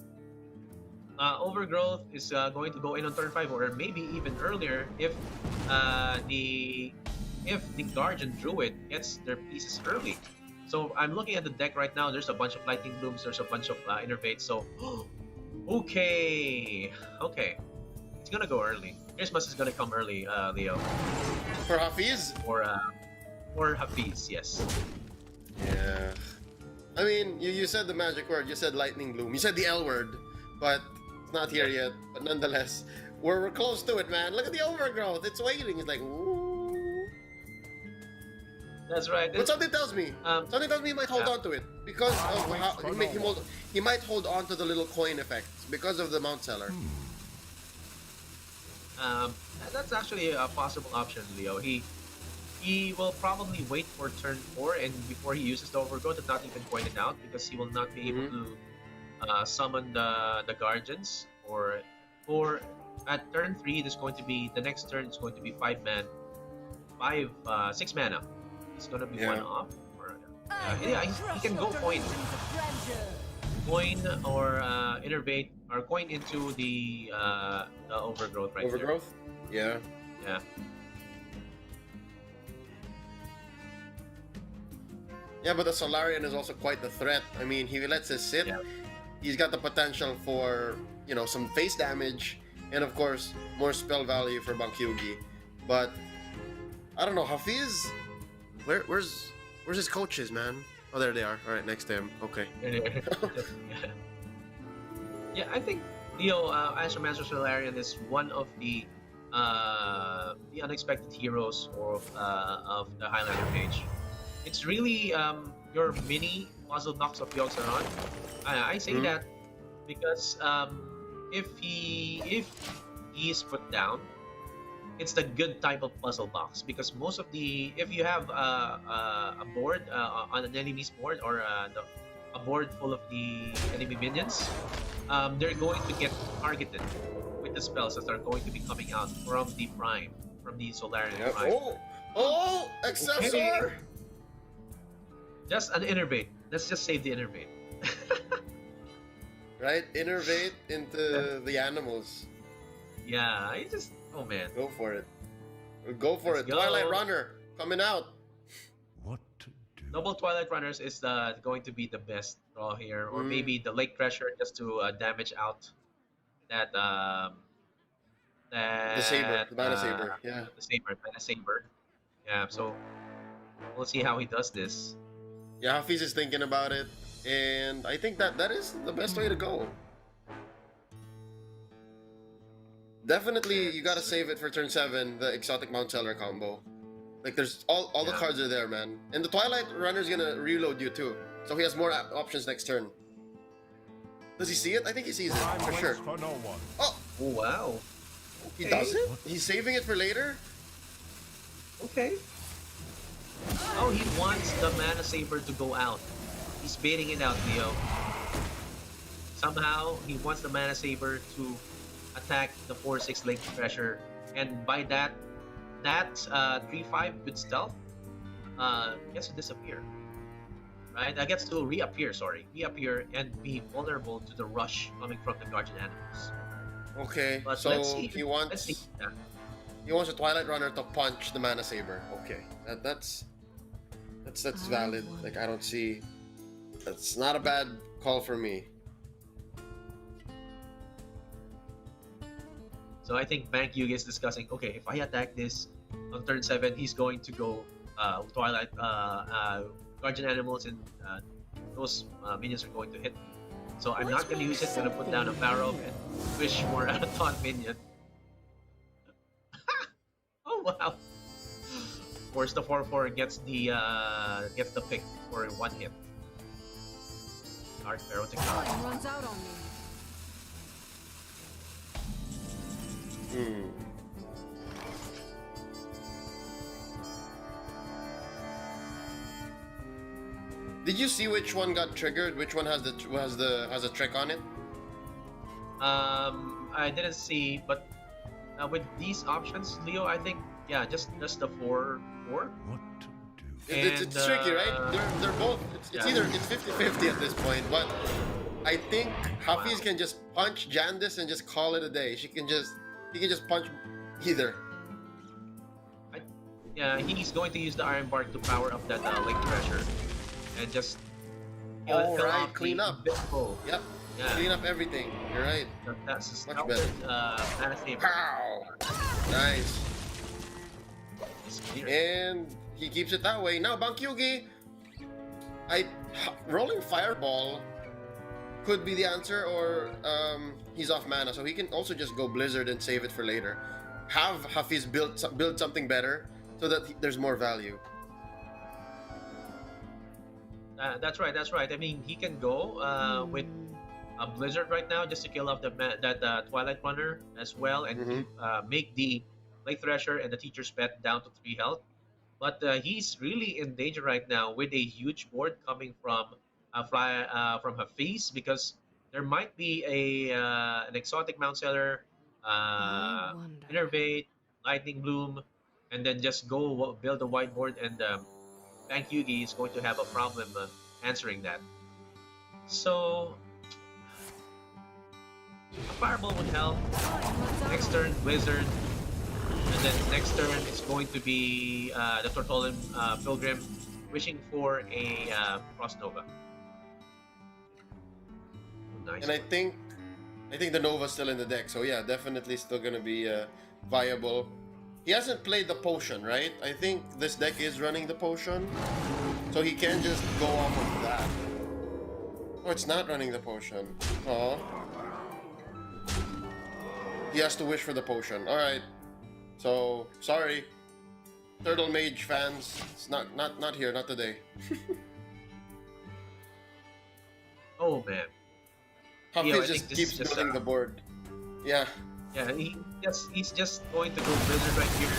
overgrowth is going to go in on turn 5 or maybe even earlier the if the guardian druid gets their pieces early. So I'm looking at the deck right now. There's a bunch of lightning blooms. There's a bunch of innervates. So okay, okay, it's gonna go early. Christmas is gonna come early, Leo, For Hafiz? or Hafiz. Yes. Yeah. I mean, you said the magic word. You said lightning bloom. You said the L word, but it's not here Yeah. yet. But nonetheless, we're close to it, man. Look at the overgrowth. It's waiting. It's like, ooh. That's right. But something tells me he might hold Yeah. on to it because I of wait how for no one. he might hold on to the little coin effects because of the Mount Seller. Um, that's actually a possible option, Leo. He will probably wait for turn 4 and before he uses the overgrowth and not even point it out because he will not be able Mm-hmm. to summon the guardians or at turn 3 there's going to be the next turn is going to be 6 mana. It's gonna be one Yeah. off. Or, yeah, he can go coin or innervate or coin into the overgrowth right there. Overgrowth. Yeah. Yeah. Yeah, but the Solarian is also quite the threat. I mean, he lets us sit. Yeah. He's got the potential for, some face damage and of course more spell value for Bankyugi. But I don't know, Hafiz, where's his coaches, man? Oh, there they are. All right, next to him. Okay. Yeah, I think Leo Astro Master Solarian is one of the unexpected heroes of the Highlander page. It's really your mini puzzle box of Yogg-Saron. I say Mhm. that because if he is put down, it's the good type of puzzle box because most of the if you have a board on an enemy's board or a board full of the enemy minions, they're going to get targeted with the spells that are going to be coming out from the Solarian Yeah. Prime. Oh, Excessor! Just an innervate. Let's just save the innervate. Right? Innervate into the animals. Yeah, I just oh man. Go for it. Go for Let's it. Twilight go. Runner coming out. What to do? Double Twilight Runners is going to be the best draw here, or Mm, maybe the Lake Treasure just to damage out that the Saber, that the Mana Saber. Yeah. the saber, Mana Saber. Yeah, so we'll see how he does this. Yeah, Hafiz is thinking about it, and I think that is the best way to go. Definitely, you gotta Let's- save it for turn 7, the exotic Mount Seller combo. Like, there's all the yeah. cards are there, man. And the Twilight Runner's gonna reload you too, so he has more options next turn. Does he see it? I think he sees it Time for waits sure. for no one. Oh, Oh wow. he Okay. does it. He's saving it for later. Okay. Oh, he wants the Mana Saber to go out. He's baiting it out, Leo. Somehow he wants the Mana Saber to attack the 4/6 Lake Treasure, and by that 3/5 with stealth gets to disappear. Right? Gets to reappear. Sorry, reappear and be vulnerable to the rush coming from the guardian animals. Okay, But so let's see. he Let's see. wants he wants a Twilight Runner to punch the Mana Saber. Okay, that's valid. Like, I don't see. That's not a bad call for me. So I think Bank Yugi is discussing. Okay, if I attack this on turn 7, he's going to go Twilight guardian animals, and those minions are going to hit me. So I'm not going to use it. I'm going to put down a Barrow and wish for a taunt minion. Oh wow! Of course, the 4/4 gets the pick for one hit. Dark Barrow to card. Time runs out on me. Hmm. Did you see which one got triggered? Which one has a trick on it? I didn't see, but with these options, Leo, I think just the 4/4. What to do? It's And, tricky, right? They're both. It's yeah. either it's 50-50 at this point, but I think Hafiz can just punch Jandis and just call it a day. He can just punch either. Yeah, he's going to use the Iron Bark to power up that Lake Treasure, and just All fill right, out clean the up. Invisible. Yep. Yeah, Clean up everything. You're right. that's Much much better. Mana Saber. Pow! Nice. It's clear. And he keeps it that way. Now Bankyugi, rolling Fireball could be the answer, or he's off mana, so he can also just go Blizzard and save it for later. Have Hafiz build something better so that there's more value. That's right. That's right. I mean, he can go with a Blizzard right now just to kill off that Twilight Runner as well, and Mhm. make the Lake Thresher and the Teacher's Pet down to 3 health. But he's really in danger right now with a huge board coming from Hafiz, because there might be an exotic Mount Seller, I wonder. Innervate, Lightning Bloom, and then just go build a whiteboard, and Bank Yugi is going to have a problem answering that. So a Fireball would help. Time runs out Next on turn, Blizzard. And then next turn, it's going to be the Tortolan Pilgrim wishing for a Frost Nova. Nice. And I think the Nova's still in the deck, so yeah, definitely still gonna be viable. He hasn't played the potion, right? I think this deck is running the potion, so he can just go off of that. Oh, it's not running the potion. Oh, he has to wish for the potion. All right. So sorry, Turtle Mage fans. It's not here, not today. Oh man. Hafiz Yeah, I just think this keeps is just, building the board. Yeah. Yeah, he's just going to go Blizzard right here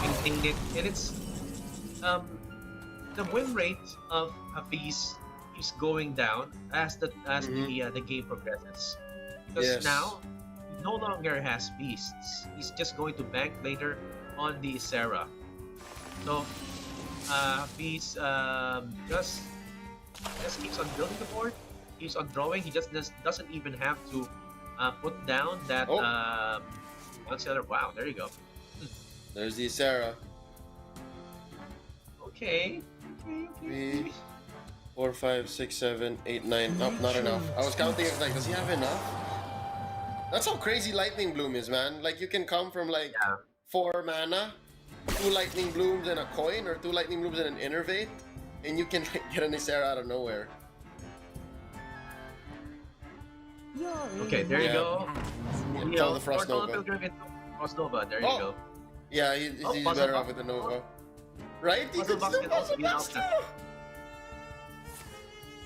and contain it, and it's the win rate of Hafiz keeps going down as the game progresses, because Yes. now he no longer has beasts. He's just going to bank later on the Sarah. So Hafiz just keeps on building the board, keeps on drawing. He just doesn't even have to put down that Oh. Mount Seller. Wow, there you go. There's the Sarah. Okay. Three, 4, 5, 6, 7, 8, 9. Nope, not enough. I was counting it like, does he have enough? That's how crazy Lightning Bloom is, man. Like, you can come from like Yeah. 4 mana, 2 Lightning Blooms and a coin, or 2 Lightning Blooms and an Innervate, and you can like, get an Ysera out of nowhere. Okay, there you Yeah. go. Yeah, call the Frost Portal Nova. Pilgrim into Frost Nova. There you Oh. go. Yeah, he's Puzzle better box. off with the Nova. Right? He Puzzle could box still can also puzzle be an box option. too.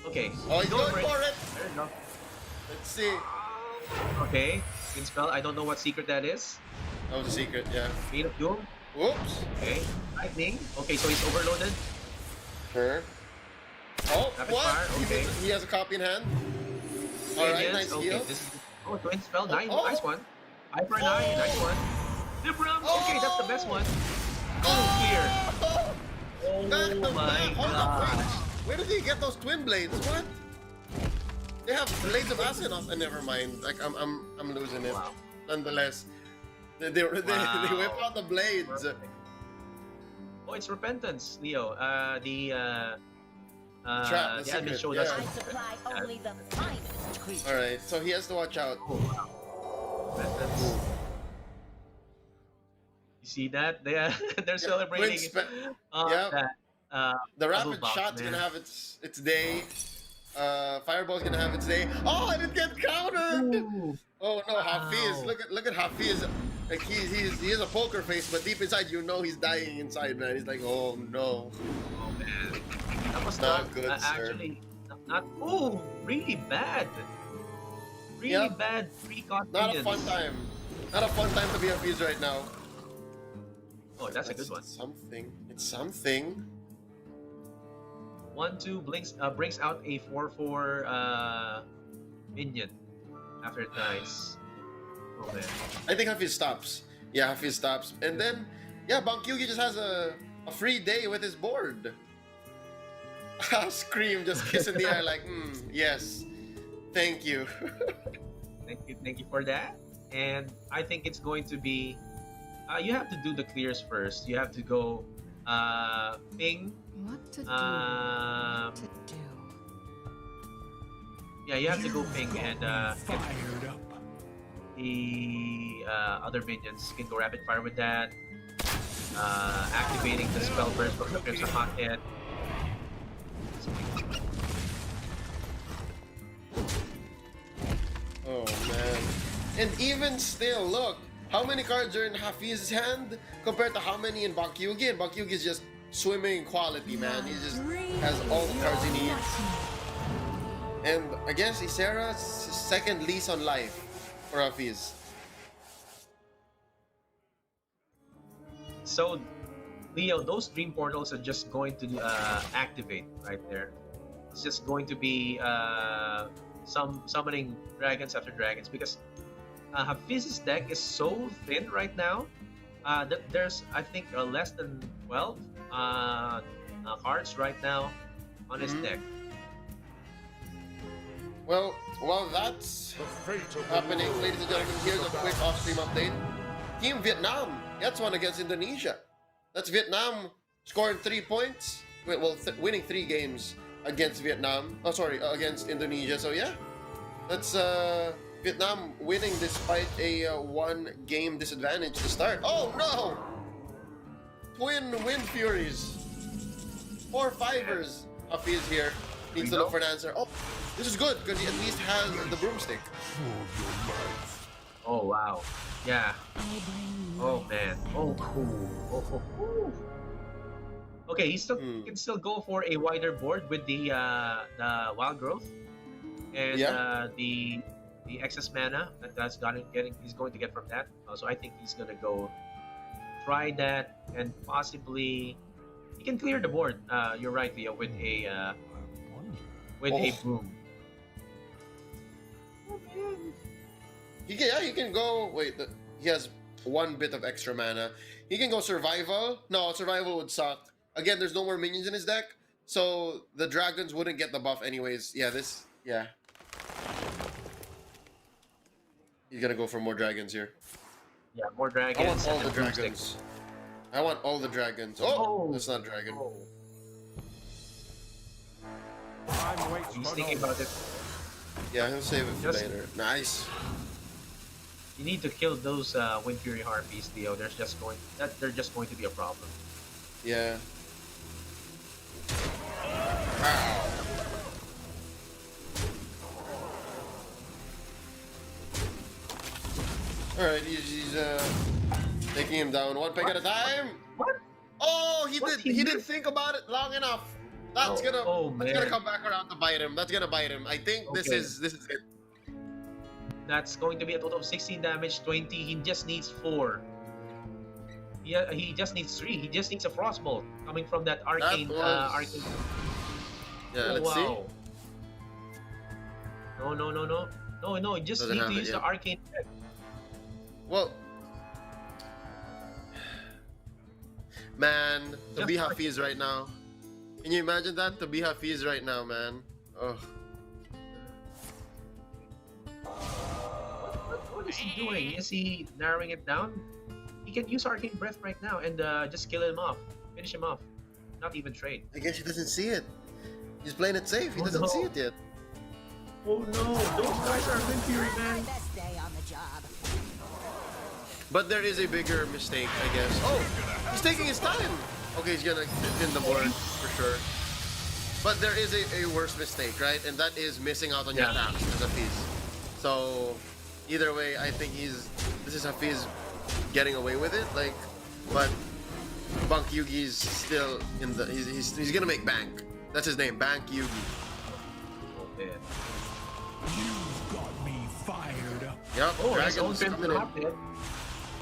Okay. Oh, he's going for it. There you go. Let's see. Okay. Spin spell. I don't know what secret that is. That was a secret, yeah. Vein of Doom. Whoops. Okay. Lightning. Okay, so he's overloaded. Sure. Oh, Rapid what? fire, okay. He has a copy in hand. Alright, Radiance. nice Okay, heal. this is twin spell. Oh, Nice, oh. nice one. Eye for an eye. Nice one. Libram. Okay, that's the best one. Oh, clear. Oh, back to Oh my back. Hold up, wait. gosh. Where did he get those twin blades? What? They have blades of Asenath. Never mind. Like I'm losing it. Wow. Nonetheless, they whip out the blades. Perfect. Oh, it's repentance, Leo. Trap, the the admin secret, showed yeah. us. I supply only the finest creatures. All right, so he has to watch out. Oh, wow. Repentance. You see that? They're celebrating. Yeah. That, The puzzle rapid box, shot's man. gonna have its day. Fireball's gonna have its day. Oh, I didn't get countered. Ooh. Oh no, Hafiz! Wow. Look at Hafiz. Like he has a poker face, but deep inside you know he's dying inside, man. He's like, oh no. Oh man, that was Not not good, sir. actually not. Oh, really bad. Really Yep. bad pre-con Not a minions. fun time. Not a fun time to be Hafiz right now. Oh, that's a good one. Something. It's something. 1/2 brings out a 4/4 minion after it dies. Oh man. I think Hafiz stops. Yeah, Hafiz stops. And then, yeah, Bankyugi just has a free day with his board. Scream, just kiss in the air like, yes. Thank you. Thank you for that. And I think it's going to be. You have to do the clears first. You have to go ping. What to do? Um, To do. yeah, you have to go ping and get Fired up. the other minions. You can go rapid fire with that. Activating the spell burst from the Crimson Hothead. Oh man. And even still, look, how many cards are in Hafiz's hand compared to how many in Bankyugi? And Bankyugi is just swimming in quality, man. He just has all the cards he needs. And against Ysera's second lease on life for Hafiz. So, Leo, those dream portals are just going to activate right there. It's just going to be some summoning dragons after dragons because Hafiz's deck is so thin right now. There's I think less than 12 cards right now on his deck. Well, while that's The fate of the happening, world ladies and gentlemen, lies here's a with the quick balance. off-stream update. Team Vietnam gets one against Indonesia. That's Vietnam scoring 3 points. Winning 3 games against Vietnam. Oh, sorry, against Indonesia. So yeah, that's Vietnam winning despite a 1-game disadvantage to start. Oh no! Twin Wind Furies. 4 fivers. Hafiz here needs to look for an answer. Oh, this is good because he at least has the broomstick. For your life. Oh wow, yeah. Oh man. Oh cool. Oh. Okay, he can still go for a wider board with the wild growth and the excess mana he's going to get from that. So I think he's gonna go try that and possibly he can clear the board. You're right, Leo, with a broom. He can go. Wait, he has 1 bit of extra mana. He can go survival. No, survival would suck. Again, there's no more minions in his deck, so the dragons wouldn't get the buff anyways. Yeah, he's gonna go for more dragons here. Yeah, more I dragons. want all and the broomstick. dragons. I want all the dragons. Oh, that's not dragon. Oh. Time waits He's for thinking no one. about it. Yeah, he'll save it for Just- later. Nice. You need to kill those Wind Fury Harpies, Theo. They're just going to be a problem. Yeah. Ow. Alright, he's taking him down one peg at a time. What? Oh, he What? did. He He didn't missed? think about it long enough. That's gonna man. come back around to bite him. That's gonna bite him. I think this Okay. is it. That's going to be a total of 16 damage, 20. He just needs 4. Yeah, he just needs 3. He just needs a frostbolt coming from that arcane. Arcane. Yeah, Oh, let's see. wow. No. You just Doesn't need have to it use the yet. arcane. Well, man, to Just be like- Hafiz right now. Can you imagine that? To be Hafiz right now, man. Oh, What is he doing? Is he narrowing it down? He can use arcane breath right now and just kill him off, finish him off. Not even trade. I guess he doesn't see it. He's playing it safe. He Oh, doesn't no. see it yet. Oh no, those guys are Wind Fury, My man. best day on the job. But there is a bigger mistake, I guess. Oh, he's taking his time. Okay, he's gonna pin the board for sure. But there is a worse mistake, right? And that is missing out on your Yeah. attacks as Hafiz. So either way, I think this is Hafiz getting away with it. Like, but Bank Yugi's still in the. He's gonna make bank. That's his name, Bank Yugi. Oh man. You've got me fired up. Yep, Oh, his own dragon's turn coming to in. hop dead.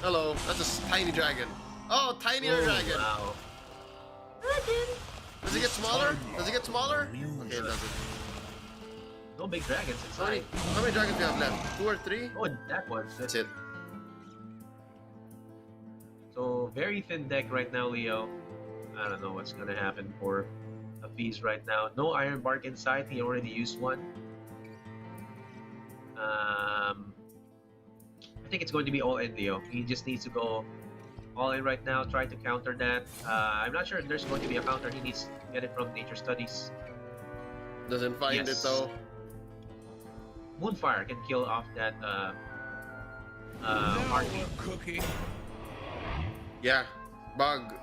Hello, that's a tiny dragon. Oh, tinier Oh, dragon. wow. Does it get smaller? Does it get smaller? Okay, it doesn't. No big dragons How many, inside. how many dragons do you have left? 2 or 3? Oh, that one. That's it. So very thin deck right now, Leo. I don't know what's gonna happen for Hafiz right now. No Iron Bark inside. He already used one. I think it's going to be all in, Leo. He just needs to go all in right now. Try to counter that. I'm not sure if there's going to be a counter. He needs to get it from Nature Studies. Doesn't find Yes. it though. Moonfire can kill off that Now Arcane. we're cooking. Yeah. Bug,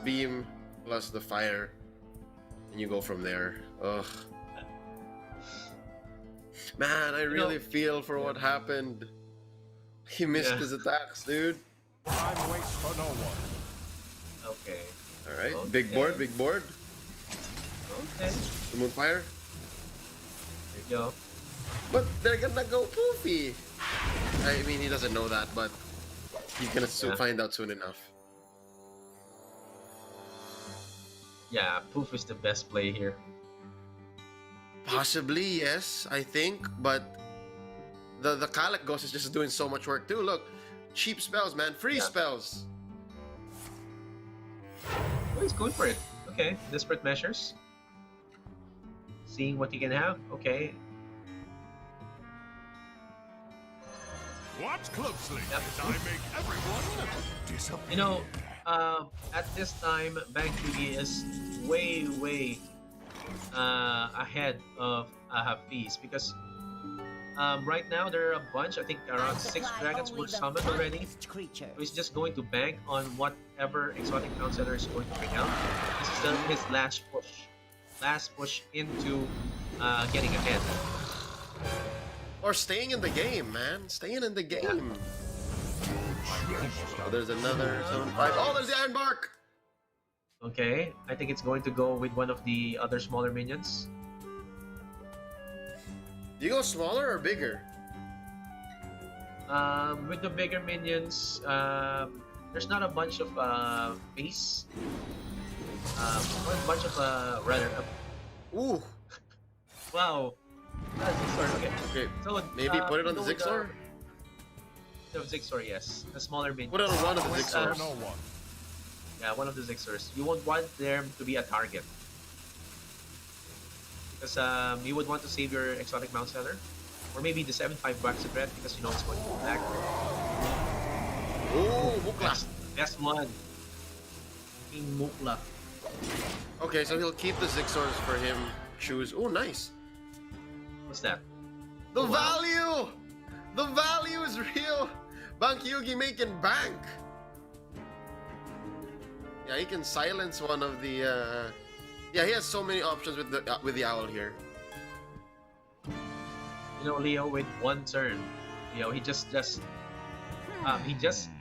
beam, plus the fire. And you go from there. Ugh. Man, I really feel for what happened. He missed Yeah. his attacks, dude. Time waits for no one. Okay. Alright, big board, big board. Okay. The Moonfire. There you go. But they're gonna go poofy. I mean, he doesn't know that, but he's gonna Yeah. find out soon enough. Yeah, Poof is the best play here. Possibly, yes, I think, but the Kalak Ghost is just doing so much work too. Look, cheap spells, man, free Yeah. spells. Oh, he's going for it. Okay, desperate measures. Seeing what he can have. Okay. Watch closely Yep. as I make everyone disappear. You know, at this time, Bank Yugi is way ahead of Hafiz because right now there are a bunch. I think around 6 dragons were summoned already. Creature. So he's just going to bank on whatever exotic town center is going to bring out. This is his last push into getting ahead. Or staying in the game, man, staying in the game. Oh, there's another 7-5. Oh, there's the Iron Bark. Okay, I think it's going to go with one of the other smaller minions. Do you go smaller or bigger? With the bigger minions, there's not a bunch of base. A bunch of rather. Ooh. Wow. Zixor, okay. Okay, So maybe put it on the go with Zixor. The Zixor, yes, the smaller minion. Put it on one of the With, Zixors. No one. Yeah, one of the Zixors. You won't want them to be a target. Because you would want to save your exotic Mount Seller. Or maybe the 7-5 Waxed Red because you know it's going to be black. Ooh, Bukla. Best one. King Mukla. Okay, so he'll keep the Zixors for him. Choose. Oh, nice. What's that? The Oh, wow. value! The value is real! Bank Yugi making bank! Yeah, he can silence one of the, Yeah, he has so many options with the owl here. You know, Leo, with one turn, he just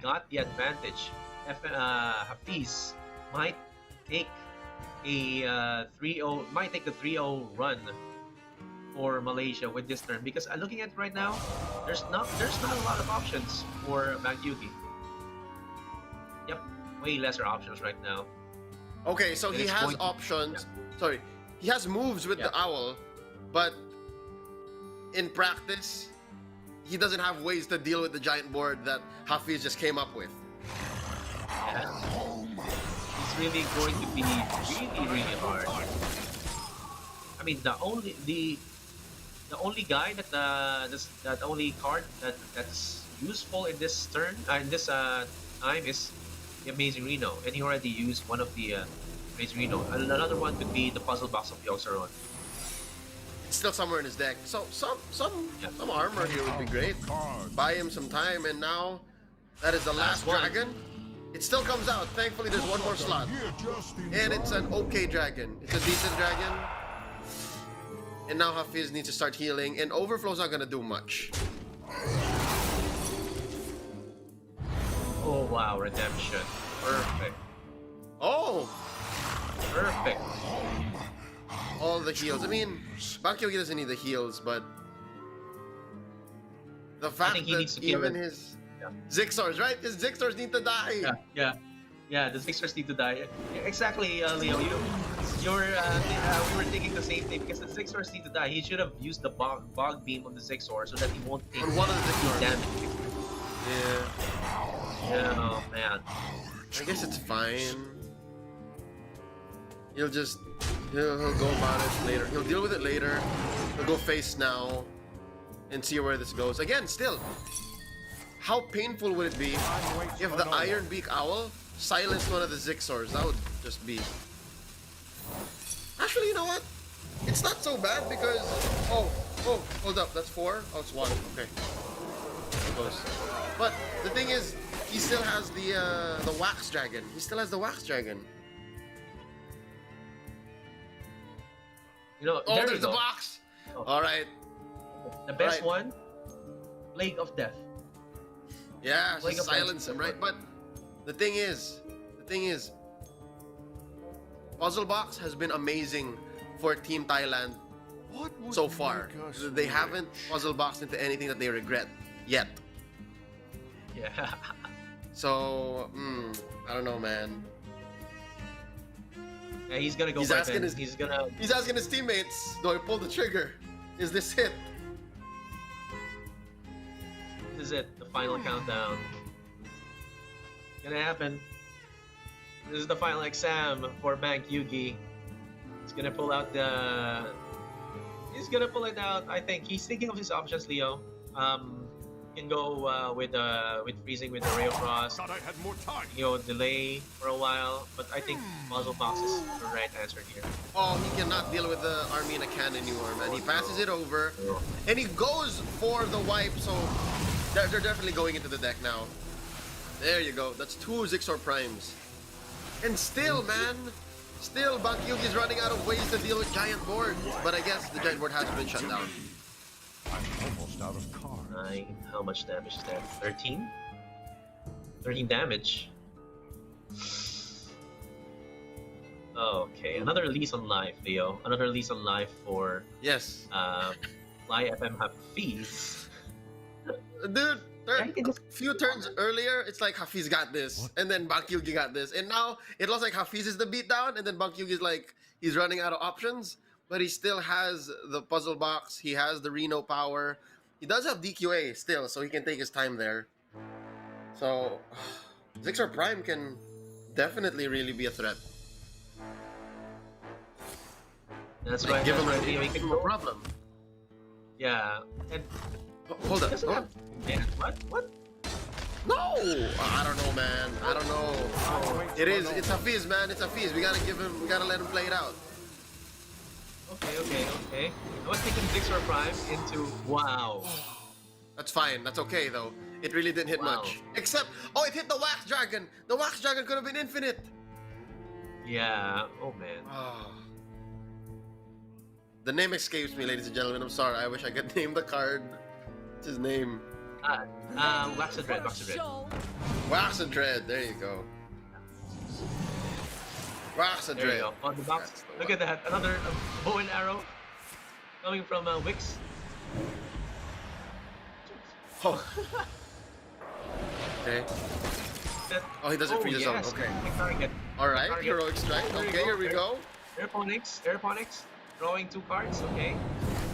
got the advantage. Hafiz might take a 3-0, might take the 3-0 run for Malaysia with this turn, because looking at it right now, there's not a lot of options for Bank Yugi. Yep, way lesser options right now. Okay, so And he it's has going to- options. Sorry, he has moves with the owl, but in practice, he doesn't have ways to deal with the giant board that Hafiz just came up with. Yeah. It's really going to be really hard. I mean, the only guy that only card that's useful in this turn in this time is the Amazing Reno, and he already used one of the Amazing Reno. Another one could be the Puzzle Box of Yoxaron. It's still somewhere in his deck. So some armor here would be great. Card. Buy him some time, and now that is the last one. dragon. It still comes out. Thankfully, there's one more slot, Here just in and it's an time. okay dragon. It's a decent dragon. And now Hafiz needs to start healing, and Overflow's not gonna do much. Oh wow, redemption, perfect, Oh, perfect. all the heals. I mean, Bakyogi doesn't need the heals, but the fact think he needs that to kill even it. his Yeah. Zixors, right? His Zixors need to die. Yeah. The Sixers need to die. Yeah, exactly, Leo. We were thinking the same thing, because the Sixers need to die. He should have used the bog beam on the Zixor so that he won't take On one of the any Zixors. damage. Yeah. Oh man. I guess it's fine. He'll go about it later. He'll deal with it later. He'll go face now and see where this goes. Again, still, how painful would it be if the Iron Beak Owl silenced one of the Zixors? That would just be... Actually, you know what? It's not so bad because... Oh, hold up. That's 4? Oh, it's 1. Okay. Close. But the thing is, he still has the Wax Dragon. He still has the Wax Dragon. You know, Oh, there there's you the go. box! Oh. Alright. The best Right. one, Plague of Death. Yeah, Like just a silence him, right? But the thing is, Puzzle Box has been amazing for Team Thailand What would so far. make us They rich? haven't puzzle boxed into anything that they regret yet. Yeah. So, I don't know, man. Yeah, he's gonna go He's for asking it. his- He's He's asking his teammates, do I pull the trigger? Is this it? This is it. The final countdown. It's gonna happen. This is the final exam for Bank Yugi. He's gonna pull out the. He's gonna pull it out. I think he's thinking of his options, Leo. Can go with freezing with the Ray of Frost. Thought I had more time. Delay for a while, but I think Puzzle Box is the right answer here. Oh, he cannot deal with the Armina Can anymore, man. He passes it over, and he goes for the wipe, so they're definitely going into the deck now. There you go. That's 2 Zixor Primes. And still, man, Bank Yugi's running out of ways to deal with giant boards. But I guess the giant board has been shut down. I'm almost out of cards. 9. How much damage is that? 13? 13 damage. Okay, another lease on life, Leo. Another lease on life for Yes. Fly FM Hafiz. Dude, Yeah, he can just- few turns earlier, it's like Hafiz got this, and then Bank Yugi got this. And now it looks like Hafiz is the beatdown, and then Bank Yugi is like, he's running out of options, but he still has the puzzle box, he has the Reno power. He does have DQA still, so he can take his time there. So, Zixor Prime can definitely really be a threat. That's Like, right. give him That's a, right, Leo. He give can him a go. problem. Yeah, and Hold he up. doesn't have. Man, what? No! I don't know, man. I don't know. It's a fizz, man. It's a fizz. We gotta let him play it out. Okay. I was thinking Zixor Prime into wow. That's fine. That's okay, though. It really didn't hit Wow. much. Except, oh, it hit the Wax Dragon. The Wax Dragon could have been infinite. Yeah. Oh man. Ah. The name escapes me, ladies and gentlemen. I'm sorry. I wish I could name the card. What's his name? Wax and Red. Wax and Red. Show. Wax and Dread. There you go. Wax and There you Dread. go. On the box. That's the Look one. at that. Another bow and arrow coming from Wix. Oh. Okay. That- Oh, he doesn't freeze his own. yes. Okay. Target. All right. Target. Heroic Strike. There you Okay, go. here we go. Airponics. Drawing 2 cards. Okay.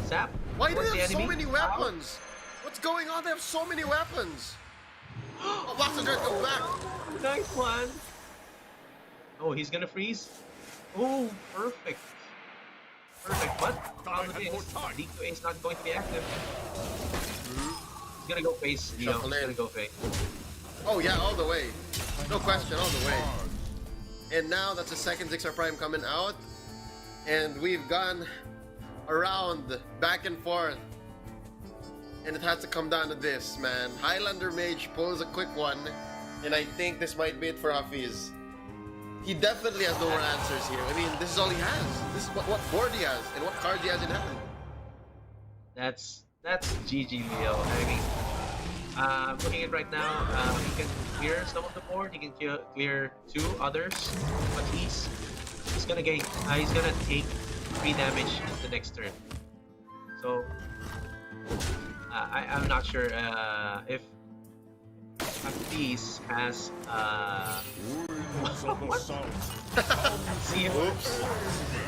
Zap. Why do towards they the have so enemy. many weapons? What's going on? They have so many weapons. Oh, Wax and Dread, go back. Nice one. Oh, he's gonna freeze. Oh, perfect. But problem is, D2A is not going to be active. He's gonna go face. He's Shuffle in. gonna go face. Oh yeah, all the way. No question, all the way. And now that's the second Zixar Prime coming out. And we've gone around, back and forth. And it has to come down to this, man. Highlander Mage pulls a quick one. And I think this might be it for Hafiz. He definitely has no more answers here. I mean, this is all he has. This is what board he has and what cards he has in hand. That's GG Leo. I mean, looking at right now, he can clear some of the board. He can clear 2 others, but he's gonna take 3 damage the next turn. So I'm not sure if Hafiz has see Oops.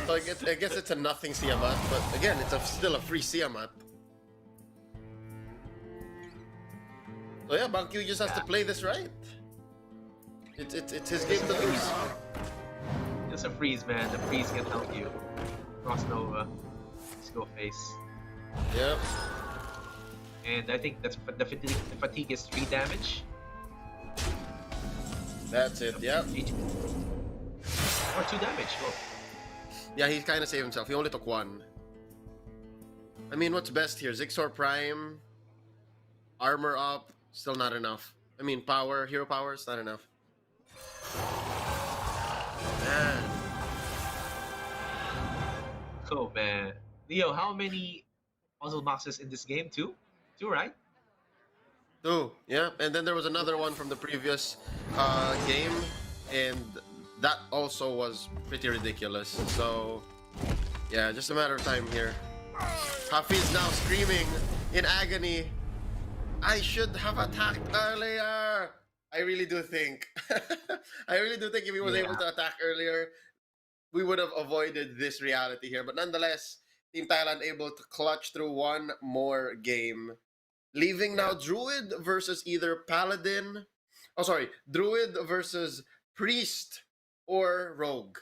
So I guess it's a nothing Siamat, but again, it's still a free Siamat. So yeah, Bankyu just has to play this right. It's his game to lose. Just a freeze, man. The freeze can help you. Cross Nova. Let's go face. Yep. And I think that's the fatigue is 3 damage. That's it. Yep. Or 2 damage. Oh. Yeah, he kind of saved himself. He only took 1. I mean, what's best here? Zixor Prime, armor up, still not enough. I mean, power, hero power, is not enough. Man. Oh man. Leo, how many puzzle boxes in this game? 2? 2, right? 2, yeah. And then there was another one from the previous game, and that also was pretty ridiculous. So, yeah, just a matter of time here. Hafiz now screaming in agony. I should have attacked earlier. I really do think. I really do think if he was able to attack earlier, we would have avoided this reality here. But nonetheless, Team Thailand able to clutch through one more game. Leaving now Druid versus either Paladin. Oh, sorry. Druid versus Priest or Rogue.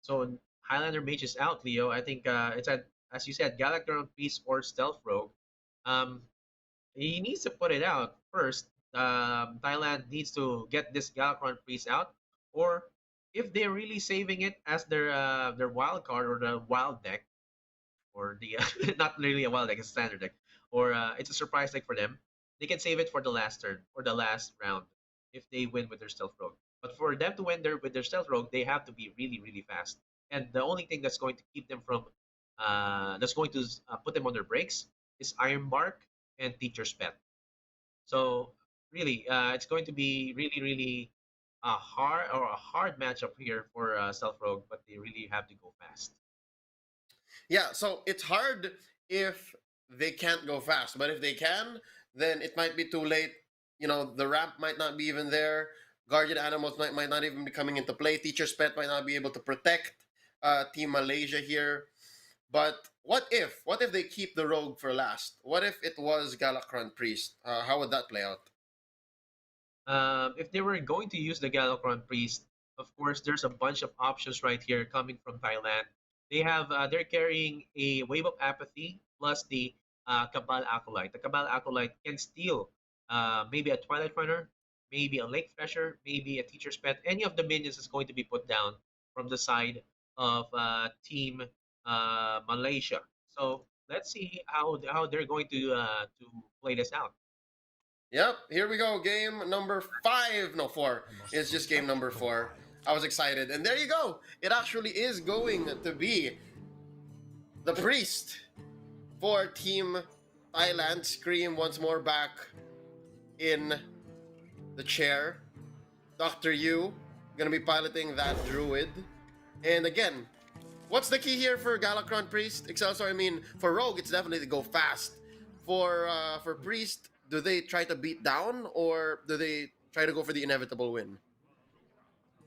So Highlander Mage is out, Leo. I think it's at, as you said, Galactron Priest or Stealth Rogue. He needs to put it out first. Thailand needs to get this Galactron Priest out, or if they're really saving it as their wild card or the wild deck, or the not really a wild deck, it's a standard deck, or it's a surprise deck for them, they can save it for the last turn or the last round if they win with their Stealth Rogue. But for them to win with their Stealth Rogue, they have to be really, really fast. And the only thing that's going to keep them from, that's going to put them on their brakes is Iron Bark and Teacher's Pet. So really, it's going to be really, really a hard matchup here for Stealth Rogue, but they really have to go fast. Yeah, so it's hard if they can't go fast, but if they can, then it might be too late. You know, the ramp might not be even there. Guardian animals might not even be coming into play. Teacher's Pet might not be able to protect Team Malaysia here. But what if they keep the Rogue for last? What if it was Galacron Priest? How would that play out? If they were going to use the Galacron Priest, of course, there's a bunch of options right here coming from Thailand. They have they're carrying a Wave of Apathy plus the Cabal Acolyte. The Cabal Acolyte can steal maybe a Twilight Runner, maybe a Lake Thresher, maybe a Teacher's Pet. Any of the minions is going to be put down from the side of Team Malaysia. So let's see how they're going to play this out. Yep, here we go. Game number 5. No, 4. It's just game number 4. I was excited. And there you go. It actually is going to be the priest for Team Thailand. Scream once more back in the chair. Dr. Yu gonna be piloting that druid. And again, what's the key here for Galakron Priest? Excelsior, I mean, for Rogue, it's definitely to go fast. For Priest, do they try to beat down or do they try to go for the inevitable win?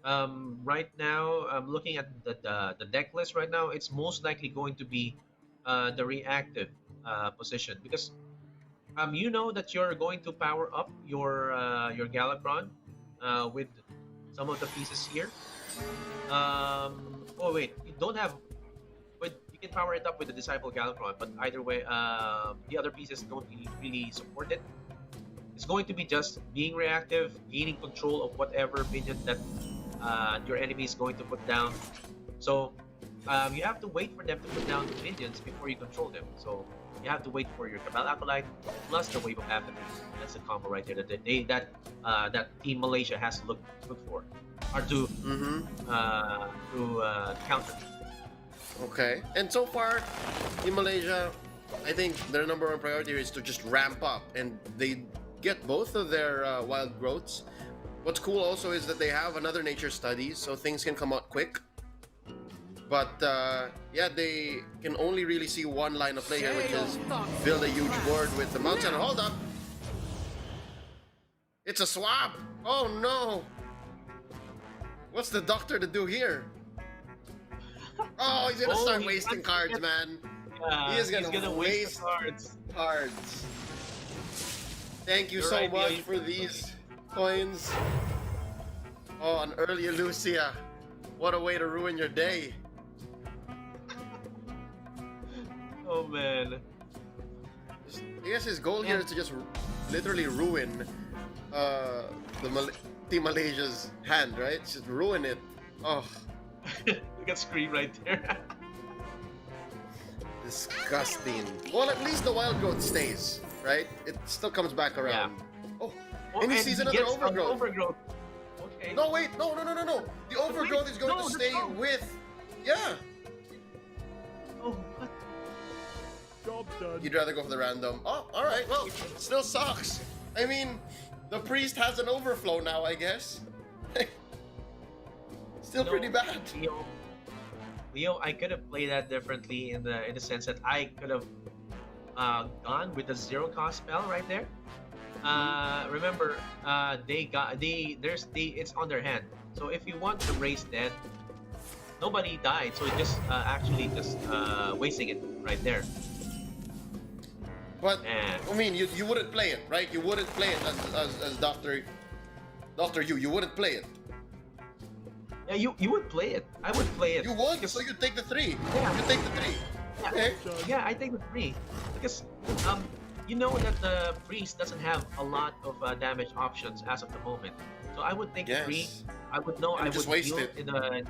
Right now, I'm looking at the deck list right now. It's most likely going to be the reactive position because you know that you're going to power up your Galakron with some of the pieces here. Oh wait, you don't have. But you can power it up with the Disciple Galakron, but either way, the other pieces don't really support it. It's going to be just being reactive, gaining control of whatever minion that your enemy is going to put down. So you have to wait for them to put down the minions before you control them. So you have to wait for your Cabal Acolyte plus the Wave of Apathy. That's the combo right there that Team Malaysia has to look for, or to counter. Okay. And so far, in Malaysia, I think their number one priority is to just ramp up, and they get both of their wild growths. What's cool also is that they have another nature study, so things can come out quick. But yeah, they can only really see one line of play here, which is build a huge board with the mountain. Hold up! It's a swap! Oh no! What's the doctor to do here? Oh, he's gonna start wasting cards, man. Yeah, He is he's gonna waste cards. cards. Thank you You're so right, much Leo. for these coins. Oh, an early Lucia. What a way to ruin your day. Oh man. I guess his goal here is to just literally ruin Team Malaysia's hand, right? Just ruin it. Oh, Look at Scream right there. disgusting. Well, at least the wild growth stays, right? It still comes back around. Oh, and he sees another gets overgrowth. Overgrowth. Okay. No, wait, no. The overgrowth is going no, to that's stay wrong. with. Yeah. Oh, what? Job done. You'd rather go for the random. Oh, all right. Well, it still sucks. I mean, the priest has an overflow now, I guess. Still pretty bad. Leo, I could have played that differently in the sense that I could have gone with the zero cost spell right there. Remember, it's on their hand. So if you want to raise dead, nobody died. So it just actually just wasting it right there. But And I mean, you wouldn't play it, right? You wouldn't play it as Doctor Yu. You wouldn't play it. yeah, you would play it. I would play it. You would. because- So you take the 3. Yeah. You take the 3. Yeah. Okay. Yeah, I take the 3 because you know that the priest doesn't have a lot of damage options as of the moment. So I would take the 3. Yes. I would know And I just would waste deal it. in the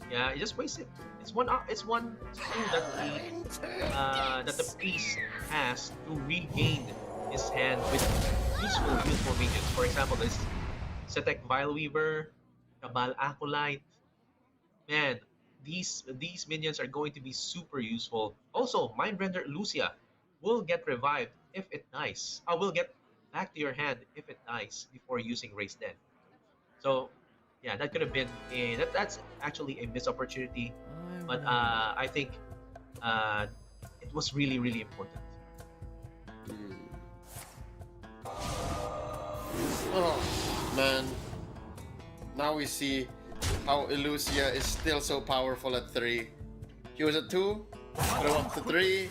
yeah, you just waste it. It's one tool that the priest has to regain his hand with useful minions. For example, this Setek Vileweaver, Cabal Acolyte. Man, these minions are going to be super useful. Also, Mindrender Lucia will get revived if it dies. I will get back to your hand if it dies before using Raise Dead. So, yeah, that could have been that's actually a missed opportunity. But I think it was really important. Oh man. Now we see how Elusia is still so powerful at 3. He was at 2, go up to 3,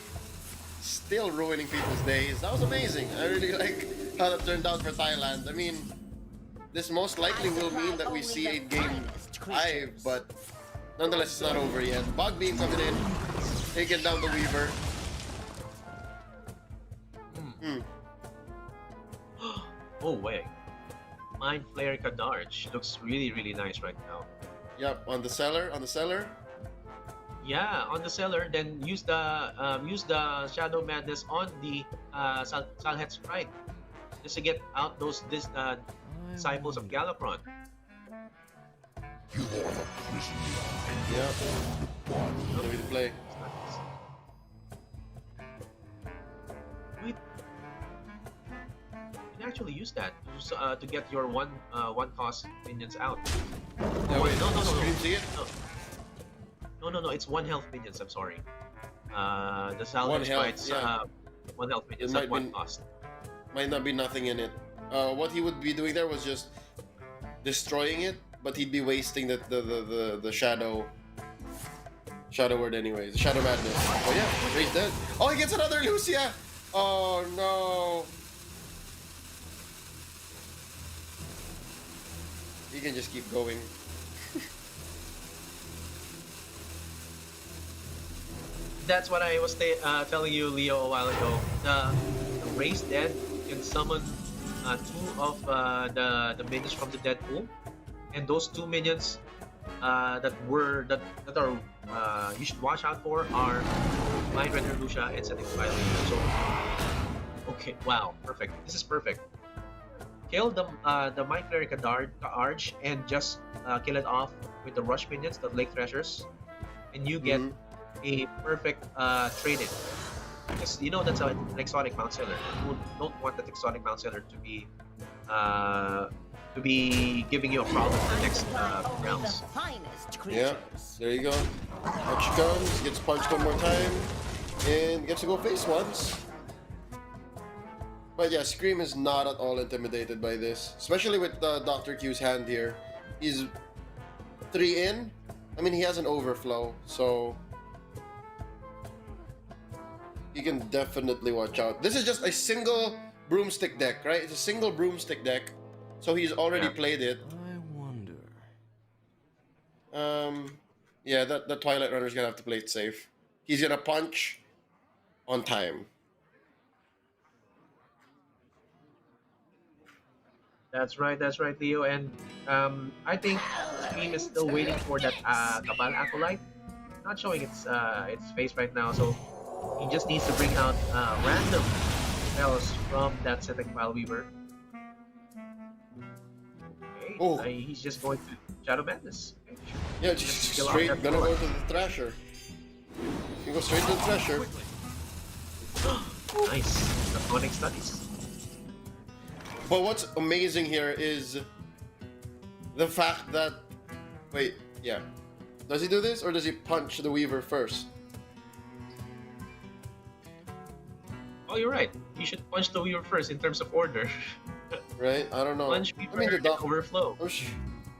still ruining people's days. That was amazing. I really like how that turned out for Thailand. I mean, this most likely will mean that we see a game 5, but nonetheless, it's not over yet. Bug Beam coming in, taking down the Weaver. Oh wait, Mind Flare Kadarj looks really really nice right now. Yep, on the seller, Yeah, on the seller, then use the Shadow Madness on the Salhet Sprite just to get out those disciples of Galakrond. Yep. Gonna be the play. We can actually use that to get your one cost minions out. Yeah, wait, No, Scream, see it? no. It's one health minions. I'm sorry. The One Salvage health, Sprites, yeah. one health minions, It not one cost. Might not be nothing in it. What he would be doing there was just destroying it, but he'd be wasting the shadow word anyways. The Shadow Madness. Oh yeah, Ray's dead. Oh, he gets another Lucia. Oh no. He can just keep going. That's what I was telling you, Leo, a while ago. The race dead can summon two of the minions from the dead pool, and those two minions that are you should watch out for are Mind Render Lucia and Setting Fire. So okay, wow, perfect. This is perfect. Kill the Mind Flare Kadarj and just kill it off with the rush minions, the Lake Threshers, and you get a perfect trade-in. Because you know that's an exotic Mount Seller. You don't want that exotic Mount Seller to be giving you a problem in the next rounds. Yeah, there you go. Out she comes, gets punched one more time, and gets to go face once. But yeah, Scream is not at all intimidated by this, especially with Dr. Q's hand here. He's 3 in. I mean, he has an overflow, so he can definitely watch out. This is just a single broomstick deck, right? It's a single broomstick deck, so he's already played it. I wonder. Yeah, the Twilight Runner's gonna have to play it safe. He's gonna punch on time. That's right, Leo. And I think Scream is still waiting for that Cabal Acolyte. Not showing its face right now, so he just needs to bring out random spells from that Synthetic File Weaver. Okay, Oh. he's just going to Shadow Madness. Okay, sure. Yeah, just straight gonna go to the Thrasher. You go straight to the Thrasher. Nice. The Phonic Studies. But what's amazing here is the fact that... Wait, yeah. Does he do this, or does he punch the Weaver first? Oh, you're right. You should punch the Weaver first in terms of order. Right? I don't know. Punch Weaver I mean, the and doc... overflow.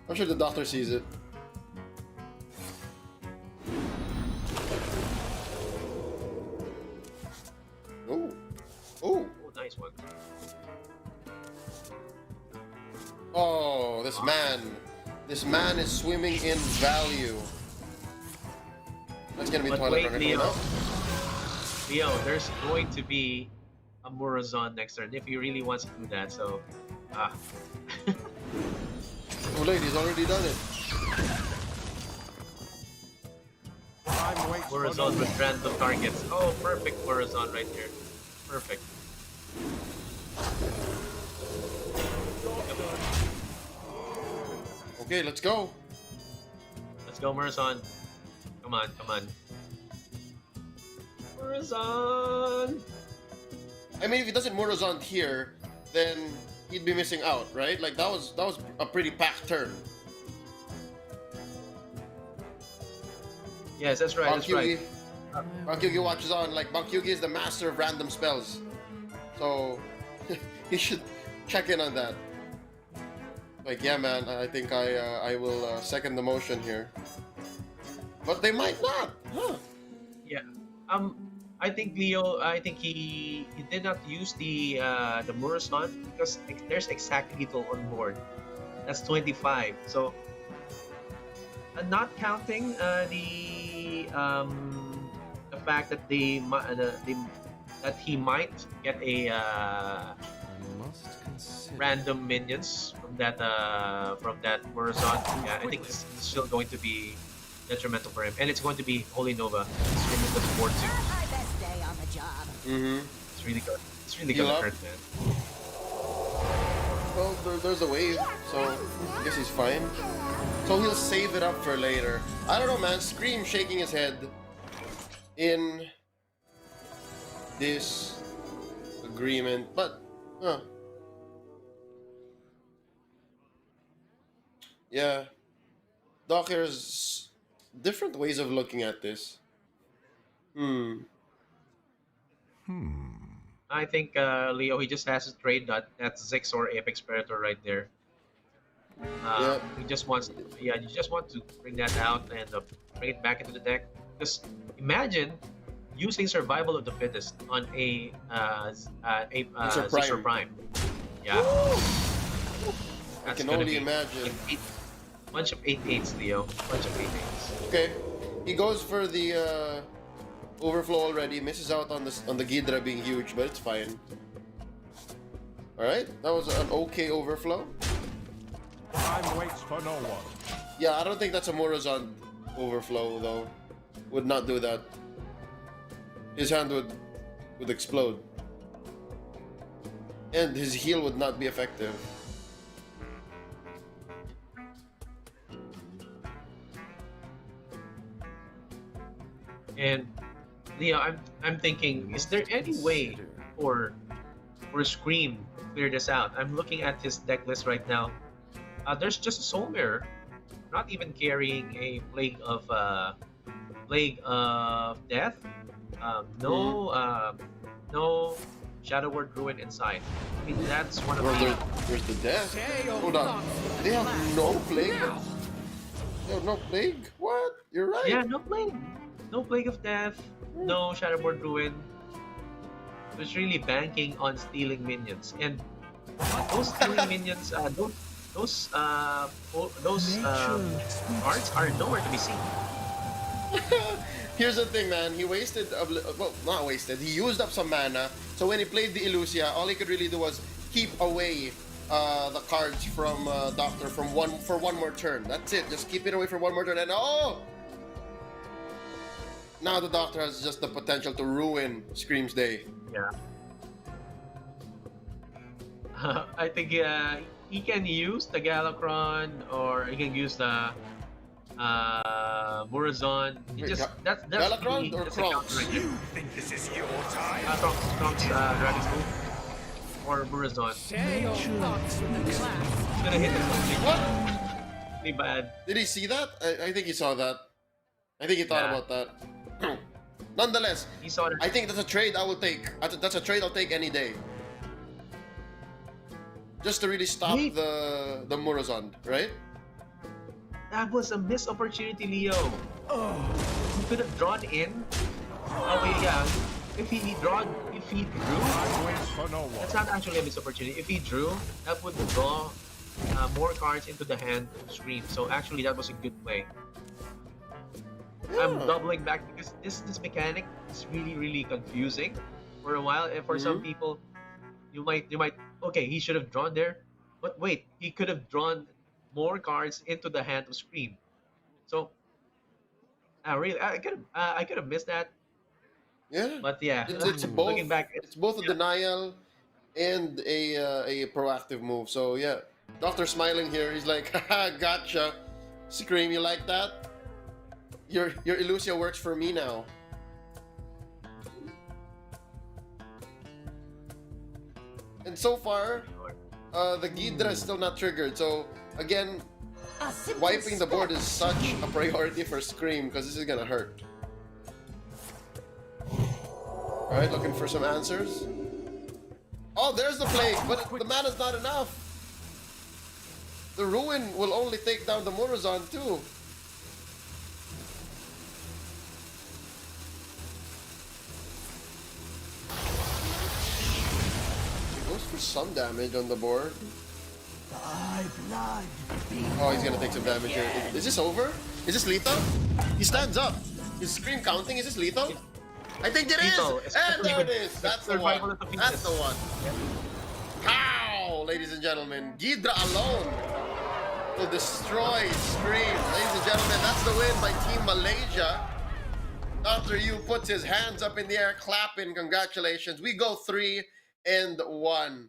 I'm sure the doctor sees it. Oh. Oh. Oh, nice one. Oh, this man. This man is swimming in value. That's gonna be But Twilight wait, Runner Leo. coming up. Leo, there's going to be a Murazon next turn if he really wants to do that. So, Oh, lady, he's already done it. Murazon with random targets. Oh, perfect Murazon right here. Perfect. Okay, let's go. Let's go, Murazon. Come on, come on. Murazon! I mean, if he doesn't Murazon here, then he'd be missing out, right? Like that was a pretty packed turn. Yes, that's right, that's right. Bankyugi watches on. Like Bankyugi is the master of random spells, so he should check in on that. Like, yeah, man, I think I will second the motion here, but they might not, huh? Yeah. I think Leo. I think he did not use the Murazon because there's exact lethal on board. That's 25. So, not counting the fact that that he might get a random minions from that Murazon. Yeah, I think this is still going to be detrimental for him, and it's going to be Holy Nova. It's remove the support too. My best day on the job. It's really good. It's really Heal gonna up. hurt, man. Well, there's a wave, so I guess he's fine. So he'll save it up for later. I don't know, man. Scream shaking his head in this agreement, but yeah. Doc, there's different ways of looking at this. I think Leo, he just has to trade that Zix or Apex Predator right there. Yeah. He just wants, you just want to bring that out and bring it back into the deck. Because imagine using Survival of the Fittest on a Zixor Zixor Prime. Yeah. I That's can gonna only be imagine. like bunch of 8/8s, Leo. Bunch of 8/8s. Okay, he goes for the overflow already. Misses out on the Ghidra being huge, but it's fine. All right, that was an okay overflow. Time waits for no one. Yeah, I don't think that's a Murazon overflow though. Would not do that. His hand would explode, and his heal would not be effective. And Leo, I'm thinking, is there any way for Scream to clear this out? I'm looking at his deck list right now. There's just a Soul Mirror, not even carrying a Plague of Death. No Shadow Word Ruin inside. I mean, that's one of Well, the. there's the death. Hold on. They have no plague. They have no plague. What? You're right. Yeah, no Plague. No Plague of Death. No Shadow Word Ruin. So it's really banking on stealing minions, and those stealing minions, those cards are nowhere to be seen. Here's the thing, man. He wasted, well, not wasted. He used up some mana. So when he played the Illusia, all he could really do was keep away the cards from Doctor for one more turn. That's it. Just keep it away for one more turn. And now the Doctor has just the potential to ruin Scream's day. Yeah. I think he can use the Galakron, or he can use the Murazon. Wait, That's Galakron or that's a counter Kronks? right there. Think this is your time? Kronks, Dragon School, or Murazon. He's gonna hit it What? really bad. Did he see that? I think he saw that. I think he thought Yeah. about that. Nonetheless, He saw that. I think that's a trade I will take. That's a trade I'll take any day. Just to really stop Wait. the Murazon, right? That was a missed opportunity, Leo. He could have drawn in. Oh wait, yeah. If he drew, Time waits for no one. that's not actually a missed opportunity. If he drew, that would draw more cards into the hand of Scream. So actually, that was a good play. I'm Yeah. doubling back because this mechanic is really confusing for a while. And for some people, you might okay, he should have drawn there, but wait, he could have drawn more cards into the hand of Scream. So I could have missed that. Yeah. But yeah, It's both. looking back, It's both a denial and a proactive move. So yeah, Doctor smiling here. He's like, haha, gotcha. Scream, you like that? Your Illusia works for me now. And so far, the Ghidra is still not triggered. So again, A simple wiping the board step. is such a priority for Scream because this is gonna hurt. Alright, looking for some answers. Oh, there's the plague, but the mana's not enough. The Ruin will only take down the Murazon too. He goes for some damage on the board. Oh, he's gonna take some damage here. Is this over? Is this lethal? He stands up. Is Scream counting? Is this lethal? I think it is! Lethal, And there it especially is! That's the Survival one. of the That's the Fittest. one. Pow! ladies and gentlemen. Ghidra alone will destroy Scream. Ladies and gentlemen, that's the win by Team Malaysia. Dr. Yu puts his hands up in the air, clapping. Congratulations. We go 3-1.